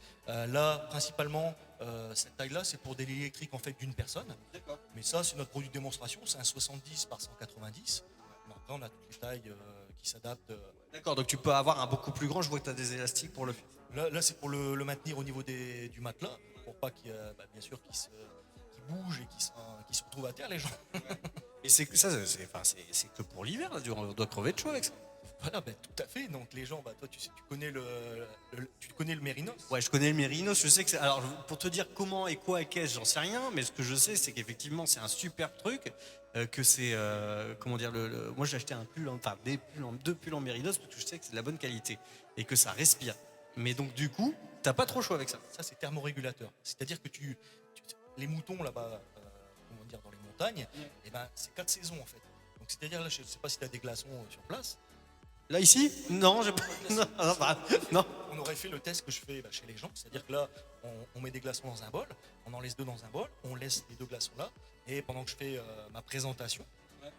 Là, principalement, cette taille-là, c'est pour des lits électriques en fait d'une personne. D'accord. Mais ça, c'est notre produit de démonstration, c'est un 70 par 190. Mais après, on a toutes les tailles qui s'adaptent. D'accord, donc tu peux avoir un beaucoup plus grand, je vois que tu as des élastiques pour le faire. Là c'est pour le maintenir au niveau du matelas, pour pas qu'il bien sûr qu'il bouge et qu'il se retrouve à terre, les gens. Et c'est que pour l'hiver, là, on doit crever de chaud avec ça. Voilà, tout à fait. Donc les gens, toi tu connais tu connais le Mérinos. Ouais, je connais le Mérinos, je sais que c'est... Alors, pour te dire comment et quoi et qu'est-ce, j'en sais rien, mais ce que je sais, c'est qu'effectivement, c'est un super truc, que c'est... comment dire, moi j'ai acheté un pull, deux pulls en Mérinos, parce que je sais que c'est de la bonne qualité, et que ça respire. Mais donc, du coup, t'as pas trop chaud avec ça. Ça, c'est thermorégulateur. C'est-à-dire que les moutons là-bas, comment dire, dans les montagnes, c'est 4 saisons en fait. Donc c'est-à-dire là, je sais pas si tu as des glaçons sur place. Là, ici? Non, non. On aurait fait le test que je fais chez les gens, c'est-à-dire que là, on met des glaçons dans un bol, on en laisse 2 dans un bol, on laisse les 2 glaçons là, et pendant que je fais ma présentation,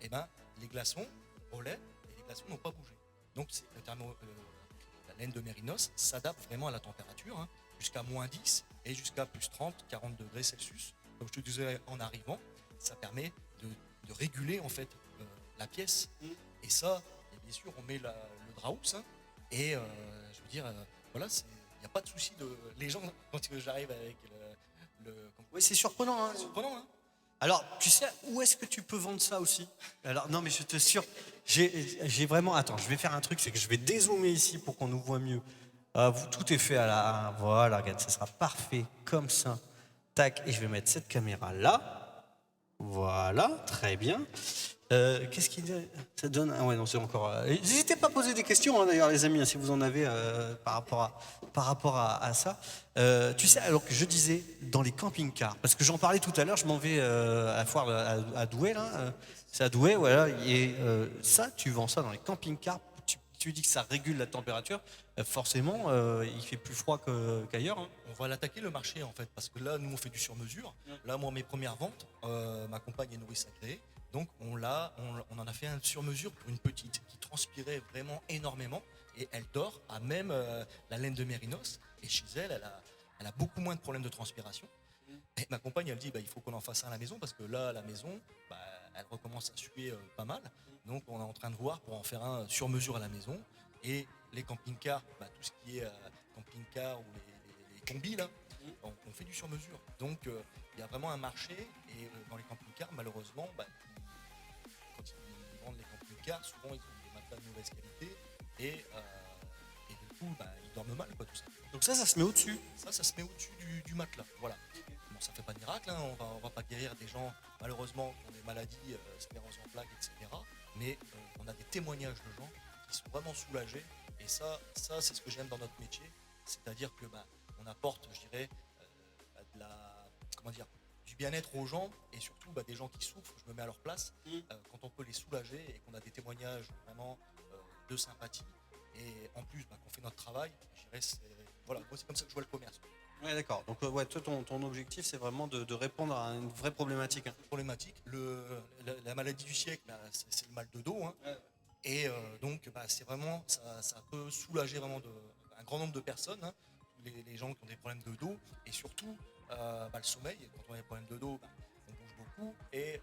les glaçons volaient et les glaçons n'ont pas bougé. Donc la laine de Mérinos s'adapte vraiment à la température, hein, jusqu'à -10 et jusqu'à +30, 40 degrés Celsius. Comme je te disais en arrivant, ça permet de réguler en fait la pièce. Et ça, bien sûr, on met le Draus, hein, et je veux dire, voilà, il n'y a pas de souci les gens, quand j'arrive avec Oui, c'est surprenant. Hein. C'est surprenant, hein. Alors, tu sais, où est-ce que tu peux vendre ça aussi? Alors, non, mais je te assure, j'ai vraiment... Attends, je vais faire un truc, c'est que je vais dézoomer ici pour qu'on nous voit mieux. Tout est fait à la... Voilà, regarde, ça sera parfait, comme ça. Tac, et je vais mettre cette caméra là. Voilà, très bien. Qu'est-ce qu'il dit? Ça donne... Ah ouais, non, c'est encore... N'hésitez pas à poser des questions, hein, d'ailleurs, les amis, hein, si vous en avez par rapport à ça. Tu sais, alors que je disais, dans les camping-cars, parce que j'en parlais tout à l'heure, je m'en vais à la foire à Douai, là. C'est à Douai, voilà. Et ça, tu vends ça dans les camping-cars, tu dis que ça régule la température, forcément, il fait plus froid qu'ailleurs. Hein. On va l'attaquer le marché, en fait, parce que là, nous, on fait du sur-mesure. Là, moi, mes premières ventes, ma compagne est nourrice agréée. Donc on en a fait un sur-mesure pour une petite qui transpirait vraiment énormément et elle dort à même la laine de Mérinos et chez elle, elle a beaucoup moins de problèmes de transpiration. Et ma compagne elle dit il faut qu'on en fasse un à la maison parce que là à la maison elle recommence à suer pas mal. Donc on est en train de voir pour en faire un sur-mesure à la maison et les camping-cars, tout ce qui est camping-car ou les combis là, on fait du sur-mesure. Donc il y a vraiment un marché et dans les camping-cars malheureusement quand ils vendent les camping-cars, souvent ils ont des matelas de mauvaise qualité et du coup ils dorment mal tout ça. Donc ça se met au-dessus. Ça se met au-dessus du matelas. Voilà. Bon, ça fait pas de miracle, hein. On va pas guérir des gens malheureusement qui ont des maladies, sclérose en plaques, etc. Mais on a des témoignages de gens qui sont vraiment soulagés et ça c'est ce que j'aime dans notre métier, c'est-à-dire que on apporte, je dirais, du bien-être aux gens et surtout des gens qui souffrent, je me mets à leur place, quand on peut les soulager et qu'on a des témoignages vraiment de sympathie et en plus qu'on fait notre travail, je dirais voilà, moi c'est comme ça que je vois le commerce. Ouais, d'accord. Donc toi ton objectif c'est vraiment de répondre à une vraie problématique. Hein. La maladie du siècle, c'est le mal de dos, hein. Ouais. Et donc c'est vraiment ça peut soulager vraiment un grand nombre de personnes, hein. Les gens qui ont des problèmes de dos et surtout le sommeil. Quand on a des problèmes de dos, on bouge beaucoup et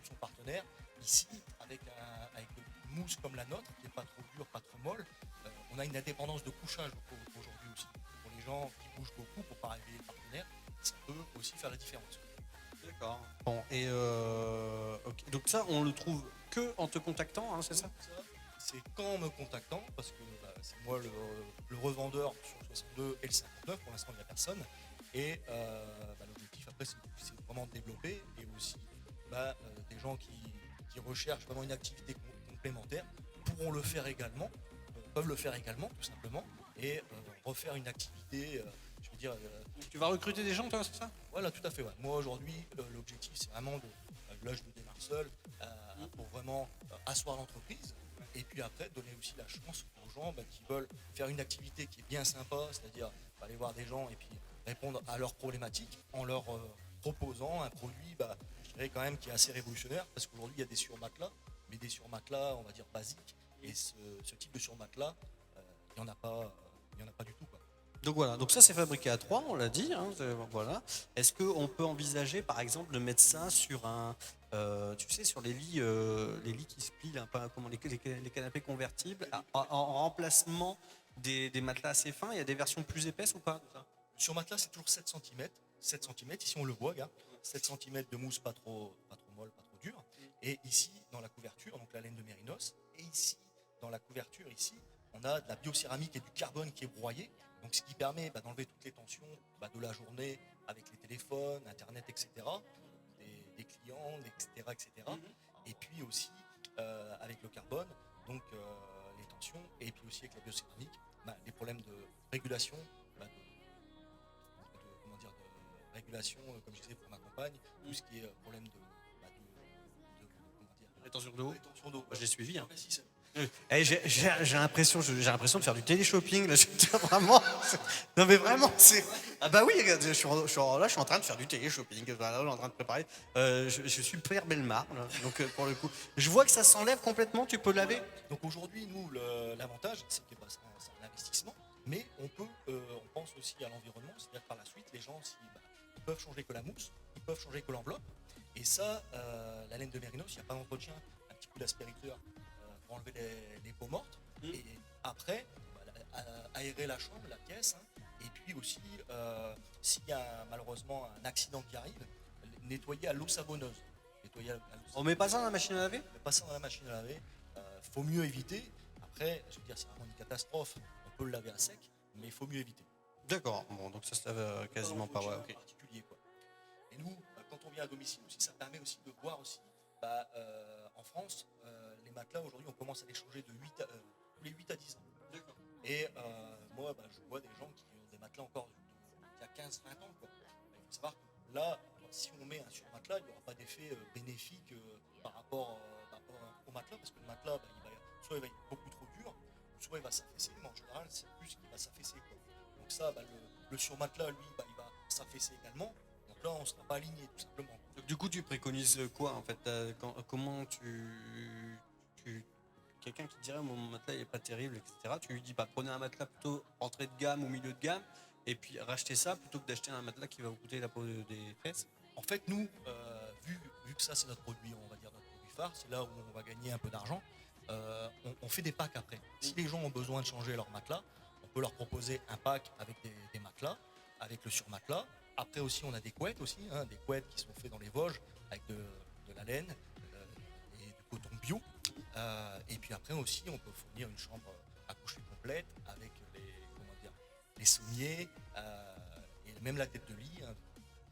son partenaire ici avec une mousse comme la nôtre qui n'est pas trop dure, pas trop molle, on a une indépendance de couchage aujourd'hui aussi. Pour les gens qui bougent beaucoup pour ne pas réveiller le partenaire, ça peut aussi faire la différence. D'accord. Bon, et okay. Donc ça, on le trouve que en te contactant, hein, c'est ça? c'est qu'en me contactant, parce que c'est moi le revendeur sur le 62 et le 59, pour l'instant il n'y a personne. Et l'objectif après c'est vraiment de développer et aussi des gens qui recherchent vraiment une activité complémentaire pourront le faire également, peuvent le faire également tout simplement et refaire une activité, je veux dire. Tu vas recruter des gens toi, c'est ça? Voilà, tout à fait. Ouais. Moi aujourd'hui l'objectif c'est vraiment là je le démarre seul pour vraiment asseoir l'entreprise. Et puis après, donner aussi la chance aux gens qui veulent faire une activité qui est bien sympa, c'est-à-dire aller voir des gens et puis répondre à leurs problématiques en leur proposant un produit, je dirais quand même qui est assez révolutionnaire, parce qu'aujourd'hui il y a des surmatelas, mais des surmatelas, on va dire basiques, et ce type de surmatelas, il n'y en a pas du tout, quoi. Donc voilà, donc ça c'est fabriqué à 3, on l'a dit. Voilà. Est-ce qu'on peut envisager par exemple de mettre ça sur sur les lits qui se plient, comment les canapés convertibles, en remplacement des matelas assez fins? Il y a des versions plus épaisses ou pas? Sur matelas c'est toujours 7 cm. 7 cm, ici on le voit, regarde, 7 cm de mousse pas trop molle, pas trop dure. Et ici dans la couverture, donc la laine de mérinos, et ici dans la couverture, ici on a de la biocéramique et du carbone qui est broyé. Donc, ce qui permet d'enlever toutes les tensions de la journée avec les téléphones, Internet, etc., des clients, etc., etc. Et puis aussi avec le carbone, donc les tensions, et puis aussi avec la biocéramique, des problèmes de régulation, de régulation, comme je disais pour ma compagne, tout ce qui est problème de rétention d'eau. Je l'ai suivi. Hein. J'ai l'impression de faire du télé-shopping. Là, vraiment. Non mais vraiment, c'est. Ah bah oui, je suis en train de faire du télé-shopping. Voilà, je suis en train de préparer. Je suis super belle marre. Donc pour le coup, je vois que ça s'enlève complètement. Tu peux laver. Donc aujourd'hui, nous, l'avantage, c'est que c'est un investissement, mais on pense aussi à l'environnement. C'est-à-dire que par la suite, les gens, ils peuvent changer que la mousse, ils peuvent changer que l'enveloppe. Et ça, la laine de mérinos, il n'y a pas d'entretien, un petit coup d'aspirateur pour enlever les peaux mortes. Et après, aérer la chambre, la pièce. Et puis aussi, s'il y a malheureusement un accident qui arrive, nettoyer à l'eau savonneuse. On met pas ça dans la machine à laver? On met pas ça dans la machine à laver. Faut mieux éviter. Après, je veux dire, c'est vraiment une catastrophe. On peut le laver à sec, mais il faut mieux éviter. D'accord. Bon, donc ça se lave quasiment pas. Ouais, okay. Particulier, quoi. Et nous, quand on vient à domicile aussi, ça permet aussi de voir aussi. En France, les matelas aujourd'hui, on commence à les changer tous les 8 à 10 ans. D'accord. Et moi, je vois des gens qui ont des matelas encore il y a 15-20 ans. Quoi. Il faut savoir que là, si on met un surmatelas, il n'y aura pas d'effet bénéfique par rapport au matelas, parce que le matelas, soit il va être beaucoup trop dur, soit il va s'affaisser, mais en général, c'est plus qu'il va s'affaisser. Quoi. Donc ça, le surmatelas, lui, il va s'affaisser également. Donc là, on ne sera pas aligné, tout simplement. Donc, du coup, tu préconises quoi, en fait? Comment quelqu'un qui dirait mon matelas n'est pas terrible, etc., tu lui dis prenez un matelas plutôt entrée de gamme ou milieu de gamme, et puis rachetez ça plutôt que d'acheter un matelas qui va vous coûter la peau des fesses. En fait, nous, vu que ça c'est notre produit, on va dire notre produit phare, c'est là où on va gagner un peu d'argent, on fait des packs après. Si les gens ont besoin de changer leur matelas, on peut leur proposer un pack avec des matelas, avec le surmatelas. Après aussi, on a des couettes aussi, des couettes qui sont faites dans les Vosges avec de la laine et du coton bio. Et puis après aussi, on peut fournir une chambre à coucher complète avec les sommiers et même la tête de lit.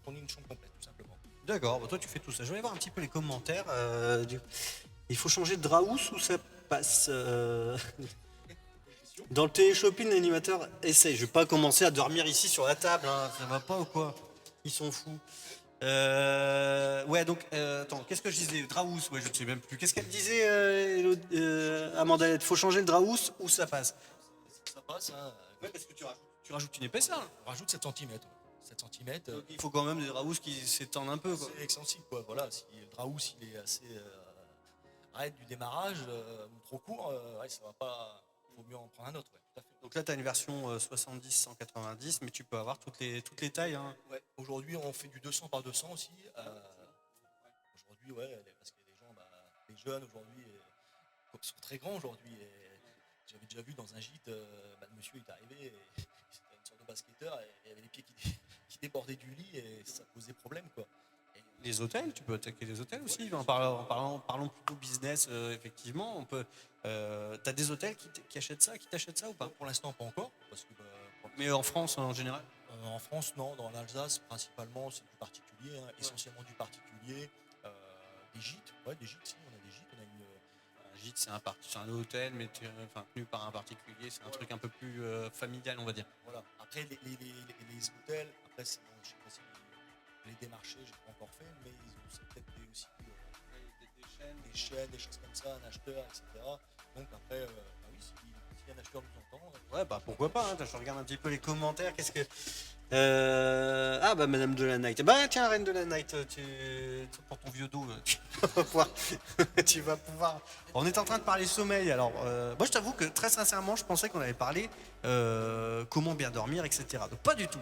Fournir une chambre complète, tout simplement. D'accord, toi tu fais tout ça. Je vais voir un petit peu les commentaires. Il faut changer de Draous ou ça passe Dans le télé-shopping, l'animateur essaye. Je vais pas commencer à dormir ici sur la table. Hein. Ça va pas ou quoi? Ils sont fous. Ouais, donc, attends, qu'est-ce que je disais? Draous, ouais, je ne sais même plus. Qu'est-ce qu'elle disait, Amanda? Il faut changer le Draous ou ça passe? Ça passe, hein. Ouais, parce que tu rajoutes une épaisseur. On rajoute 7 cm. 7 cm. Il faut quand même des Draous qui s'étendent un peu, quoi. C'est extensible, quoi. Voilà, si le Draous il est assez arrête du démarrage ou trop court, ça va pas. Il faut mieux en prendre un autre, ouais, tout à fait. Donc là, tu as une version 70-190, mais tu peux avoir toutes les tailles. Hein. Ouais. Aujourd'hui, on fait du 200 par 200 aussi. Aujourd'hui, ouais, parce que les gens, les jeunes aujourd'hui sont très grands aujourd'hui. J'avais déjà vu dans un gîte, le monsieur est arrivé, et c'était une sorte de basketteur, et il y avait les pieds qui débordaient du lit et ça posait problème, quoi. Et les hôtels, tu peux attaquer les hôtels aussi. Parlons plutôt business, effectivement. T'as des hôtels qui t'achètent ça ou pas? Pour l'instant, pas encore. Parce que, Mais en France, en général? En France, non. Dans l'Alsace, principalement, c'est du particulier, essentiellement du particulier. Des gîtes, des gîtes, si, on a des gîtes. On a un gîte, c'est un hôtel, mais tenu par un particulier. C'est un truc un peu plus familial, on va dire. Voilà. Après, les hôtels, après, je sais pas si les démarchés, j'ai pas encore fait, mais ils ont peut-être aussi des chaînes, des choses comme ça, un acheteur, etc. Donc après, oui, si un acheteur nous entend. Ouais, pourquoi pas, je regarde un petit peu les commentaires. Qu'est-ce que. Madame de la Night. Tiens, Reine de la Night, pour ton vieux dos, tu vas pouvoir. On est en train de parler sommeil. Alors, moi, je t'avoue que très sincèrement, je pensais qu'on avait parlé comment bien dormir, etc. Donc, pas du tout.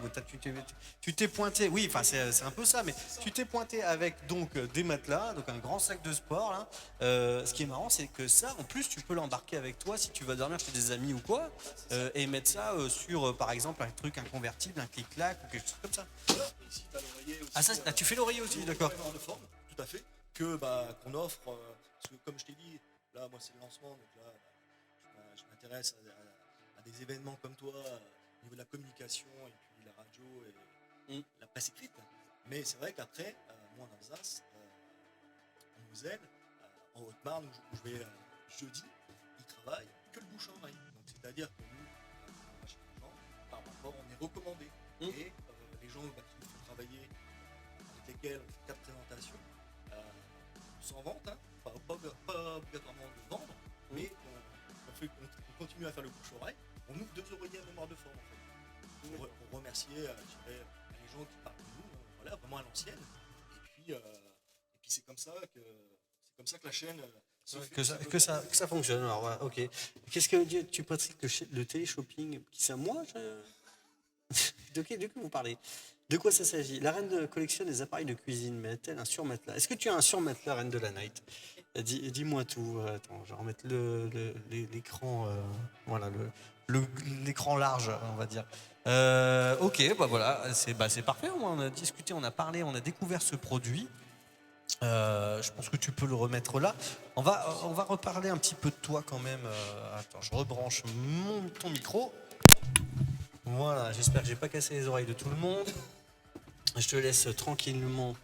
Tu t'es pointé. Oui, enfin, c'est un peu ça, mais tu t'es pointé avec donc des matelas, donc un grand sac de sport. Là. Ce qui est marrant, c'est que ça, en plus, tu peux l'embarquer avec toi si tu vas dormir chez des amis ou quoi, et mettre ça sur, par exemple, un truc inconvertible, un clic-clac ou quelque chose comme ça. Ici, tu as l'oreiller aussi. Ah, ça, tu fais l'oreiller aussi, d'accord. De forme, tout à fait. Qu'on offre, parce que comme je t'ai dit, là, moi, c'est le lancement, donc là, je m'intéresse à des événements comme toi, au niveau de la communication, et puis la radio et la presse écrite. Mais c'est vrai qu'après, moi, en Alsace, en Moselle, en Haute-Marne, où je vais jeudi, ils travaillent que le bouche à oreille. Donc, c'est-à-dire que nous, on va chez les gens, par rapport, on est recommandé. Et les gens qui font travailler, avec lesquels on fait 4 présentations, sans vente, pas obligatoirement de vendre, mais on continue à faire le bouche-oreille. On ouvre 2 oreillers à mémoire de forme, en fait, pour remercier les gens qui parlent de nous, voilà, vraiment à l'ancienne. Et puis c'est comme ça que la chaîne que ça fonctionne. Alors, ouais, ok. Qu'est-ce que tu pratiques le télé-shopping? C'est à moi de qui vous parlez? De quoi ça s'agit? La reine collectionne des appareils de cuisine, mais a-t-elle un surmatelas? Est-ce que tu as un surmatelas, Reine de la Night? Dis-moi tout. Attends, je vais remettre l'écran, voilà, l'écran large, on va dire. Ok, voilà, c'est parfait. On a discuté, on a parlé, on a découvert ce produit. Je pense que tu peux le remettre là. On va reparler un petit peu de toi quand même. Attends, je rebranche ton micro. Voilà, j'espère que j'ai pas cassé les oreilles de tout le monde. Je te laisse tranquillement.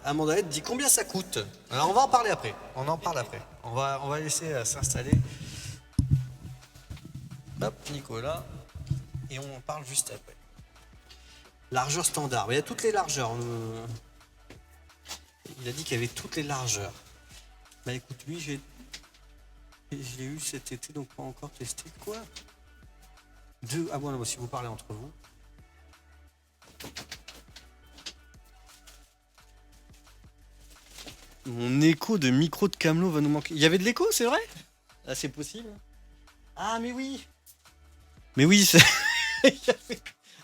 Amanda dit combien ça coûte. Alors on va en parler après. On en parle après. On va laisser s'installer. Hop, Nicolas. Et on en parle juste après. Largeur standard. Il y a toutes les largeurs. Il a dit qu'il y avait toutes les largeurs. Bah écoute, lui, je l'ai eu cet été, donc pas encore testé. Quoi? Ah bon, si vous parlez entre vous. Mon écho de micro de Camelot va nous manquer. Il y avait de l'écho, c'est vrai? Ah, c'est possible. Ah, mais oui. Mais oui,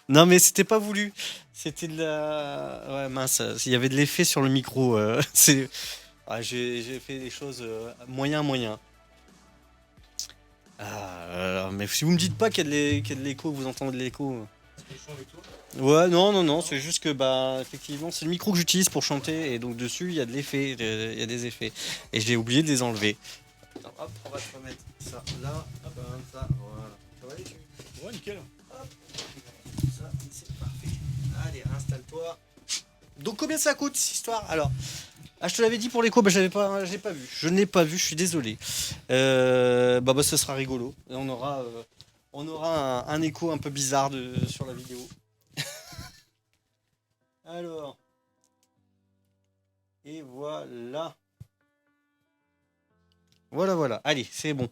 non, mais c'était pas voulu. C'était de la... Ouais, mince, il y avait de l'effet sur le micro. J'ai fait des choses moyen. Mais si vous me dites pas qu'il y a de l'écho, vous entendez de l'écho. Ouais, non, c'est juste que effectivement, c'est le micro que j'utilise pour chanter et donc dessus il y a de l'effet, il y a des effets et j'ai oublié de les enlever. Attends, hop, on va te remettre ça là, ça, voilà. Ça va aller? Ouais, nickel. Hop, ça, c'est parfait. Allez, installe-toi. Donc combien ça coûte cette histoire? Alors, je te l'avais dit pour l'écho, je l'ai pas vu. Je ne l'ai pas vu, je suis désolé. Ce sera rigolo. Et on aura un écho un peu bizarre sur la vidéo. Alors. Et voilà. Voilà. Allez, c'est bon.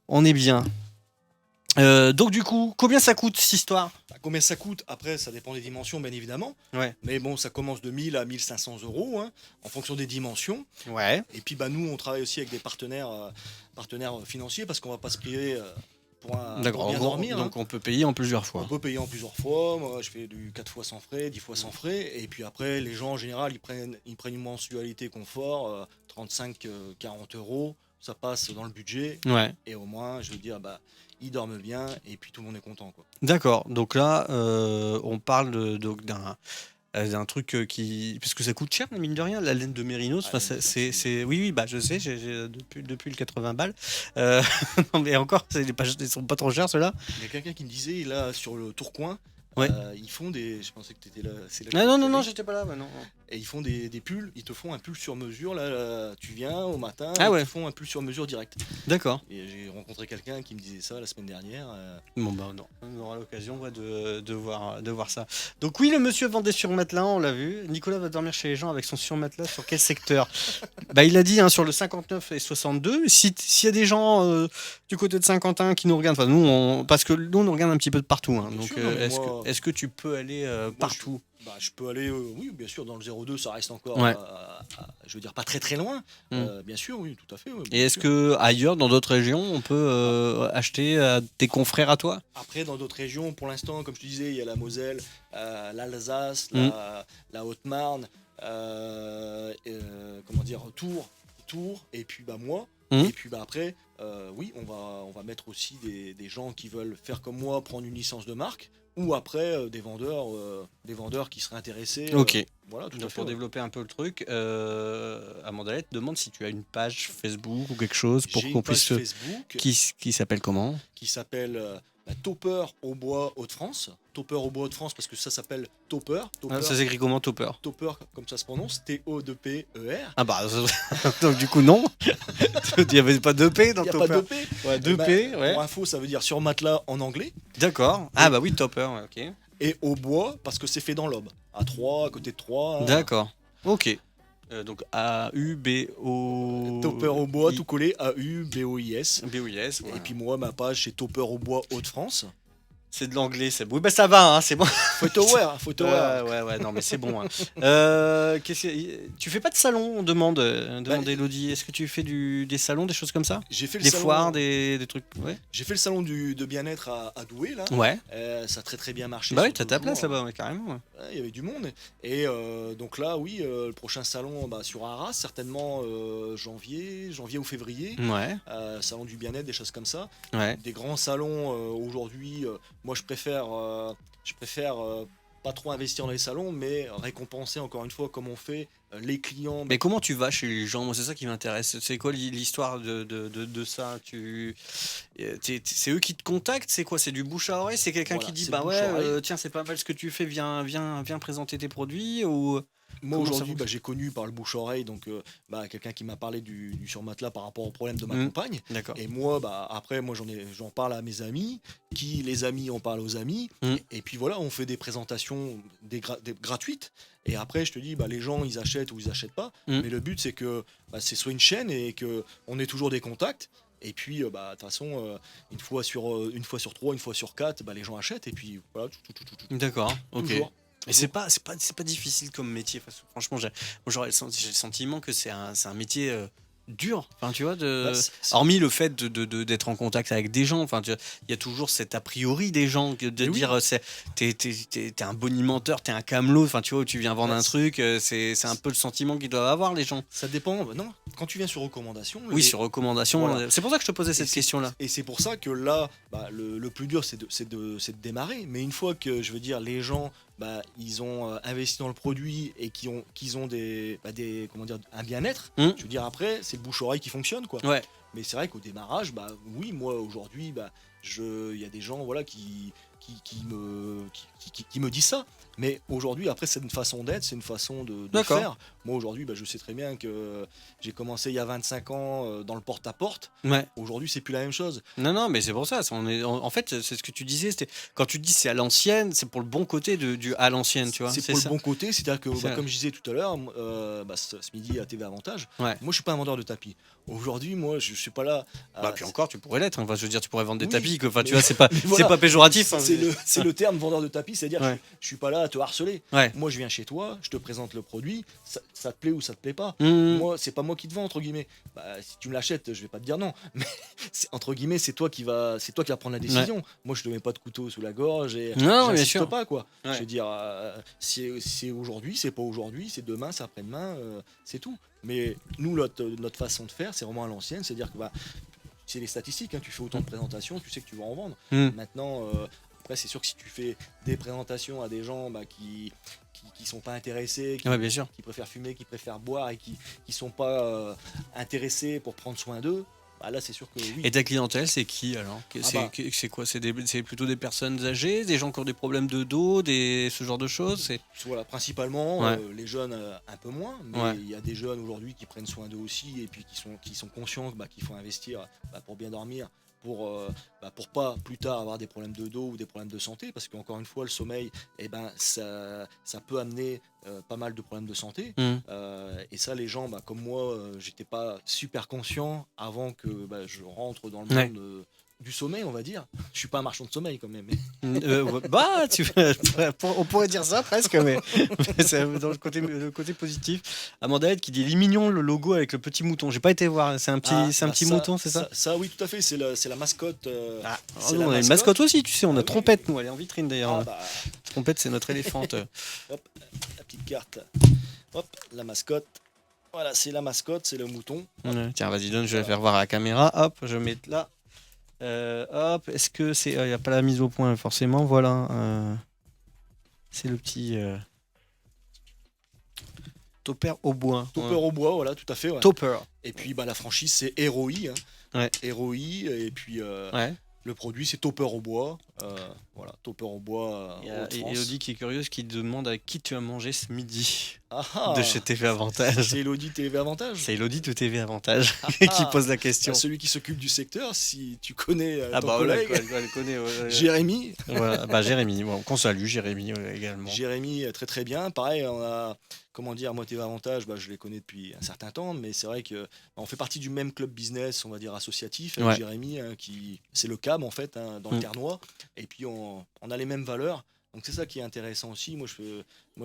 On est bien. Donc du coup, combien ça coûte cette histoire? Combien ça coûte? Après, ça dépend des dimensions, bien évidemment. Ouais. Mais bon, ça commence de 1000 à 1500 euros, en fonction des dimensions. Ouais. Et puis, nous, on travaille aussi avec des partenaires financiers parce qu'on va pas se priver pour bien dormir. Donc, on peut payer en plusieurs fois. On peut payer en plusieurs fois. Moi, je fais du 4 fois sans frais, 10 fois sans frais. Et puis après, les gens, en général, ils prennent une mensualité confort, 35-40 euros. Ça passe dans le budget. Ouais. Et au moins, je veux dire, ils dorment bien et puis tout le monde est content, quoi. D'accord. Donc là, on parle d'un un truc qui parce que ça coûte cher mine de rien la laine de mérinos. Enfin, oui bah je sais j'ai depuis le 80 balles. Non mais encore ils sont pas trop chers ceux-là. Il y a quelqu'un qui me disait là sur le Tourcoing. Ouais. Ils font des. Je pensais que tu étais là. C'est là Ah, non, j'étais pas là. Bah, non. Et ils font des pulls. Ils te font un pull sur mesure. Là, tu viens au matin. Ah ouais. Ils te font un pull sur mesure direct. D'accord. Et j'ai rencontré quelqu'un qui me disait ça la semaine dernière. Bon bah non, on aura l'occasion de voir ça. Donc oui, le monsieur vendait sur matelas, on l'a vu. Nicolas va dormir chez les gens avec son surmatelas sur quel secteur? Bah il a dit sur le 59 et 62. S'il y a des gens du côté de Saint-Quentin qui nous regardent, enfin nous parce que nous on nous regarde un petit peu de partout. Donc sûr, est-ce que tu peux aller partout? Je peux aller, oui, bien sûr, dans le 02, ça reste encore, je veux dire, pas très très loin. Bien sûr, oui, tout à fait. Et est-ce que ailleurs, dans d'autres régions, on peut acheter à tes confrères à toi? Après, dans d'autres régions, pour l'instant, comme je te disais, il y a la Moselle, l'Alsace, la Haute-Marne, Tours, et puis moi. Et puis après, oui, on va mettre aussi des gens qui veulent faire comme moi, prendre une licence de marque. Ou après des vendeurs qui seraient intéressés. Ok. Voilà, tout à fait. Pour développer un peu le truc, Amandalette demande si tu as une page Facebook ou quelque chose pour qu'on puisse. J'ai une page Facebook qui s'appelle comment? Qui s'appelle Topper au bois Hauts-de-France. Topper au bois Hauts-de-France parce que ça s'appelle Topper. Ça s'écrit comment Topper? Topper comme ça se prononce, T-O-2-P-E-R. Ah bah donc du coup non. Il n'y avait pas de P dans Topper. Il n'y a pas de P. Ouais, 2P, ouais. Pour info, ça veut dire sur matelas en anglais. D'accord. Ah bah oui, Topper, ouais, ok. Et au bois parce que c'est fait dans l'Aube. À Troyes, à côté de Troyes. D'accord. Ok. Donc A-U-B-O... Topper au bois, tout collé, A-U-B-O-I-S. B-O-I-S, ouais. Et puis moi, ma page, c'est Topper au bois Hauts-de-France. C'est de l'anglais, c'est bon. Oui, bah ça va, c'est bon. Photoware. Ouais, non, mais c'est bon. Tu fais pas de salon, on demande Elodie. Est-ce que tu fais des salons, des choses comme ça? J'ai fait des foires, des trucs. Ouais. J'ai fait le salon de bien-être à Douai, là. Ouais. Ça a très très bien marché. Bah oui, t'as ta place là-bas, ouais, carrément. Il y avait du monde. Et donc là, oui, le prochain salon sur Arras, certainement janvier ou février. Ouais. Salon du bien-être, des choses comme ça. Ouais. Des grands salons aujourd'hui. Moi, je préfère pas trop investir dans les salons, mais récompenser encore une fois comme on fait les clients. Mais comment tu vas chez les gens? Moi, c'est ça qui m'intéresse. C'est quoi l'histoire de ça? C'est eux qui te contactent? C'est quoi? C'est du bouche à oreille? C'est quelqu'un qui dit tiens, c'est pas mal ce que tu fais, viens présenter tes produits ou... Moi aujourd'hui j'ai connu par le bouche-oreille donc quelqu'un qui m'a parlé du surmatelas par rapport au problème de ma compagne. D'accord. Et moi après j'en parle à mes amis, qui les amis en parlent aux amis et puis voilà, on fait des présentations gratuites et après je te dis les gens ils achètent ou ils achètent pas mais le but c'est que c'est soit une chaîne et que on ait toujours des contacts. Et puis, de toute façon, une fois sur 3, une fois sur 4, les gens achètent. Et puis, voilà. D'accord, ok. Toujours. Et c'est pas difficile comme métier. Franchement, j'aurais le sentiment que c'est un métier dur. Enfin, tu vois, hormis le fait d'être en contact avec des gens. Enfin, il y a toujours cet a priori des gens de dire t'es un bonimenteur, t'es un camelot. Enfin, tu vois, tu viens vendre un truc. C'est un peu le sentiment qu'ils doivent avoir les gens. Ça dépend. Non, quand tu viens sur recommandation. Oui, sur recommandation. Voilà. C'est pour ça que je te posais cette question-là. Et c'est pour ça que là, le plus dur, c'est de démarrer. Mais une fois que, je veux dire, les gens, ils ont investi dans le produit et qu'ils ont un bien-être, je veux dire, après, c'est le bouche-oreille qui fonctionne, quoi. Ouais. Mais c'est vrai qu'au démarrage, oui, moi, aujourd'hui, il y a des gens, voilà, qui me disent ça. Mais aujourd'hui, après, c'est une façon d'être, c'est une façon de faire. Moi, aujourd'hui, je sais très bien que j'ai commencé il y a 25 ans dans le porte-à-porte. Ouais. Aujourd'hui, c'est plus la même chose. Non, mais c'est pour ça. En fait, c'est ce que tu disais. Quand tu dis c'est à l'ancienne, c'est pour le bon côté du à l'ancienne, tu vois. C'est pour le bon côté, c'est-à-dire que, comme je disais tout à l'heure, ce midi à TV Avantage, moi, je suis pas un vendeur de tapis. Aujourd'hui, moi, je suis pas là. Puis encore, tu pourrais l'être. Enfin, je veux dire, tu pourrais vendre des tapis. Enfin, tu vois, c'est pas péjoratif. C'est le terme vendeur de tapis, c'est-à-dire que je suis pas là à te harceler. Ouais. Moi, je viens chez toi, je te présente le produit, ça te plaît ou ça te plaît pas. Moi, c'est pas moi qui te vends entre guillemets. Si tu me l'achètes, je vais pas te dire non. Mais entre guillemets, c'est toi qui vas prendre la décision. Moi, je te mets pas de couteau sous la gorge et j'insiste pas quoi. Je veux dire, c'est aujourd'hui, c'est pas aujourd'hui, c'est demain, c'est après-demain, c'est tout. Mais nous, notre façon de faire, c'est vraiment à l'ancienne, c'est-à-dire que c'est les statistiques. Tu fais autant de présentations, tu sais que tu vas en vendre. Maintenant. Après, c'est sûr que si tu fais des présentations à des gens qui sont pas intéressés, bien sûr. qui préfèrent fumer, qui préfèrent boire et qui sont pas intéressés pour prendre soin d'eux, bah là c'est sûr que oui. Et ta clientèle, c'est qui alors? C'est quoi? C'est plutôt des personnes âgées, des gens qui ont des problèmes de dos, ce genre de choses? Voilà, principalement Ouais. les jeunes un peu moins, mais Ouais. il y a des jeunes aujourd'hui qui prennent soin d'eux aussi et puis qui sont conscients qu'il faut investir pour bien dormir, pour pas plus tard avoir des problèmes de dos ou des problèmes de santé, parce qu'encore une fois le sommeil, ça peut amener pas mal de problèmes de santé. Mmh. Et ça, les gens comme moi, j'étais pas super conscient avant que je rentre dans le Ouais. monde du sommeil, on va dire. Je suis pas un marchand de sommeil quand même. On pourrait dire ça presque, mais c'est dans le côté positif. Amanda qui dit il est mignon le logo avec le petit mouton. J'ai pas été voir, c'est un petit mouton, c'est ça? Ça, oui, tout à fait, c'est la mascotte. C'est Nous, la on a une mascotte. mascotte aussi, tu sais, on a oui. Trompette, nous, elle est en vitrine d'ailleurs. Ah, bah, Trompette, c'est notre éléphante. hop, la petite carte. Hop, la mascotte. Voilà, c'est la mascotte, c'est le mouton. Ouais, tiens, vas-y, donne, je vais faire voir à la caméra. Hop, je mets là. Hop, est-ce que c'est. Il n'y a pas la mise au point, forcément, voilà. C'est le petit. Topper au bois. Topper au bois, voilà, tout à fait. Ouais. Topper. Et puis la franchise, c'est Heroi. Ouais. Heroi, et puis Ouais. le produit, c'est Topper au bois. Voilà, Topper au bois. Il y a Elodie qui est curieuse qui demande avec qui tu as mangé ce midi Ah, de chez TV Avantage. c'est Elodie TV Avantage. C'est Elodie de TV Avantage Ah, qui pose la question. Celui qui s'occupe du secteur, si tu connais ton Voilà, collègue, elle connaît. Jérémy. Voilà, Jérémy, bon, qu'on salue, Jérémy également. Jérémy, très très bien. Pareil, on a, comment dire, moi TV Avantage, je les connais depuis un certain temps, mais c'est vrai que on fait partie du même club business, on va dire associatif, avec Ouais. Jérémy, qui c'est le CAM en fait, dans le Ternois, et puis on a les mêmes valeurs. Donc c'est ça qui est intéressant aussi. Moi,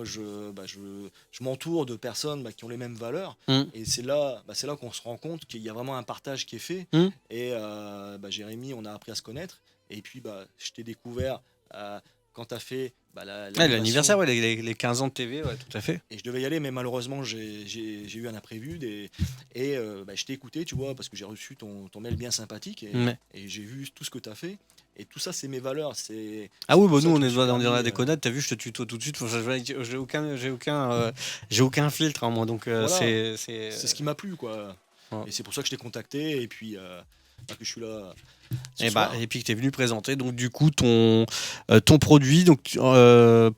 je m'entoure de personnes qui ont les mêmes valeurs, et c'est là qu'on se rend compte qu'il y a vraiment un partage qui est fait. Et Jérémy, on a appris à se connaître. Et puis je t'ai découvert quand tu as fait l'anniversaire, ouais, les 15 ans de TV, ouais, tout à fait. Et je devais y aller, mais malheureusement j'ai eu un imprévu et je t'ai écouté, tu vois, parce que j'ai reçu ton mail bien sympathique et j'ai vu tout ce que tu as fait. Et tout ça, c'est mes valeurs. Ah oui, pour ça nous, que on est je dans suis la parmi, déconnade. T'as vu, je te tutoie tout de suite. J'ai aucun filtre, hein, moi. Donc, Voilà. c'est ce qui m'a plu, quoi. Ouais. Et c'est pour ça que je t'ai contacté et puis que je suis là. Et puis que tu es venu présenter donc du coup ton produit. Donc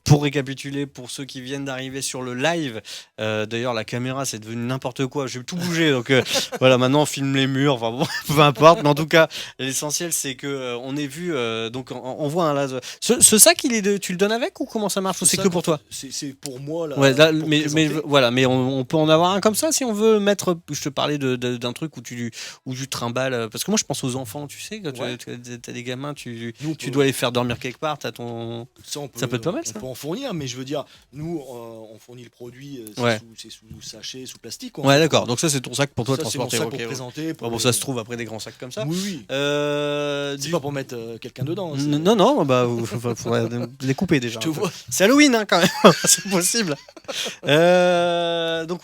pour récapituler pour ceux qui viennent d'arriver sur le live, d'ailleurs la caméra c'est devenu n'importe quoi, j'ai tout bougé donc voilà, maintenant on filme les murs, enfin bon, peu importe, mais en tout cas l'essentiel c'est que on ait vu donc on voit là ce sac tu le donnes avec ou comment ça marche ou c'est que pour toi? C'est pour moi là. Ouais, là, pour mais présenter. voilà, mais on peut en avoir un comme ça si on veut mettre. Je te parlais d'un truc où tu trimbales, parce que moi je pense aux enfants, tu sais, quand tu as des gamins, tu dois les faire dormir quelque part, ça peut être pas mal ça. On peut en fournir, mais je veux dire, nous on fournit le produit, c'est sous sachet, sous plastique. Ouais, d'accord, donc ça c'est ton sac pour toi ça, transporter. C'est mon sac pour présenter. Bon, ça se trouve après des grands sacs comme ça. Oui. C'est pas pour mettre quelqu'un dedans. Non, faudrait les couper déjà. Je te vois. C'est Halloween hein, quand même, c'est possible. Donc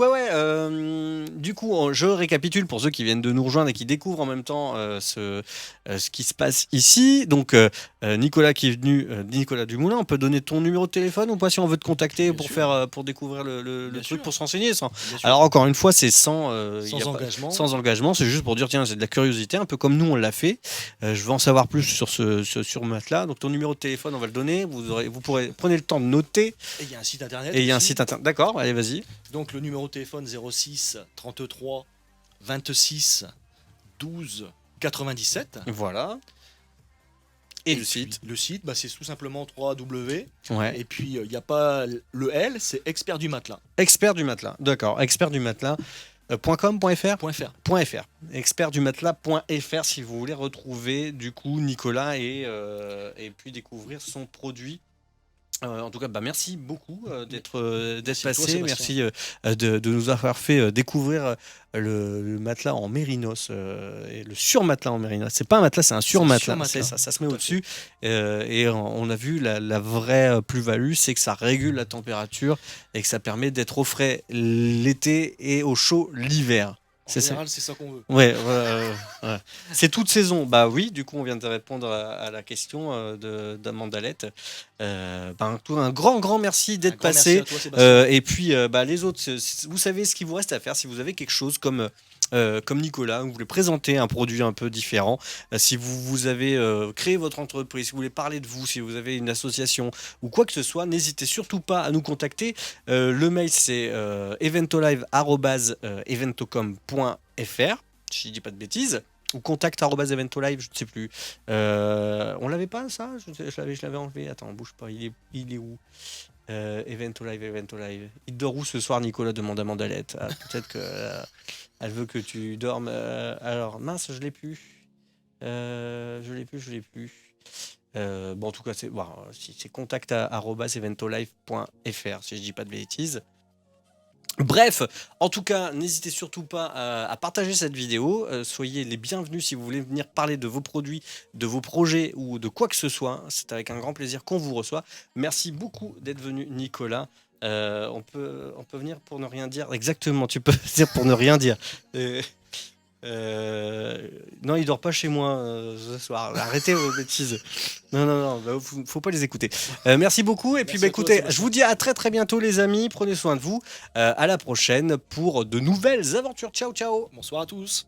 du coup, je récapitule pour ceux qui viennent de nous rejoindre et qui découvrent en même temps ce qui se passe ici. Donc Nicolas qui est venu, Nicolas Dumoulin, on peut donner ton numéro de téléphone ou pas si on veut te contacter pour découvrir le truc, pour se renseigner. Alors encore une fois, c'est sans engagement, c'est juste pour dire tiens, j'ai de la curiosité, un peu comme nous on l'a fait. Je veux en savoir plus sur Matelas. Donc ton numéro de téléphone, on va le donner. Vous pourrez prenez le temps de noter. Et il y a un site internet. Et il y a un site internet. D'accord, allez, vas-y. Donc le numéro de téléphone 06 33 26 12 97. Voilà. Et le site. Le site, c'est tout simplement 3W. Ouais. Et puis il n'y a pas le L, c'est expert du matelas. Expert du matelas, d'accord. Expert du matelas. .com.fr expertdumatelas.fr si vous voulez retrouver du coup Nicolas et puis découvrir son produit. En tout cas, merci beaucoup d'être passé. Merci de nous avoir fait découvrir le matelas en mérinos et le surmatelas en mérinos. C'est pas un matelas, c'est un surmatelas. Ça se met au-dessus. Et on a vu la vraie plus-value, c'est que ça régule la température et que ça permet d'être au frais l'été et au chaud l'hiver. C'est ça. général, c'est ça qu'on veut. Ouais, ouais. C'est toute saison. Bah oui, du coup, on vient de répondre à la question d'Amandalette. Un grand merci d'être passé. Merci à toi, Sébastien. Et puis, les autres, vous savez ce qu'il vous reste à faire si vous avez quelque chose comme Nicolas, vous voulez présenter un produit un peu différent, si vous avez créé votre entreprise, si vous voulez parler de vous, si vous avez une association ou quoi que ce soit, n'hésitez surtout pas à nous contacter. Le mail c'est eventolive@eventocom.fr, si je dis pas de bêtises, ou contact@eventolive, je ne sais plus. On l'avait pas ça, je l'avais enlevé. Attends, bouge pas, il est où? Eventolive. Il dort où ce soir, Nicolas, demande à Mandalette. Peut-être que elle veut que tu dormes. Alors, mince, je l'ai plus. Je l'ai plus. En tout cas, c'est contact@eventolive.fr, si je dis pas de bêtises. Bref, en tout cas, n'hésitez surtout pas à partager cette vidéo. Soyez les bienvenus si vous voulez venir parler de vos produits, de vos projets ou de quoi que ce soit. C'est avec un grand plaisir qu'on vous reçoit. Merci beaucoup d'être venu, Nicolas. On peut venir pour ne rien dire. Exactement, tu peux venir pour ne rien dire. Non, il dort pas chez moi ce soir. Arrêtez vos bêtises. Non, faut pas les écouter. Merci beaucoup. Et puis, écoutez, je vous dis à très très bientôt, les amis. Prenez soin de vous. À la prochaine pour de nouvelles aventures. Ciao, ciao. Bonsoir à tous.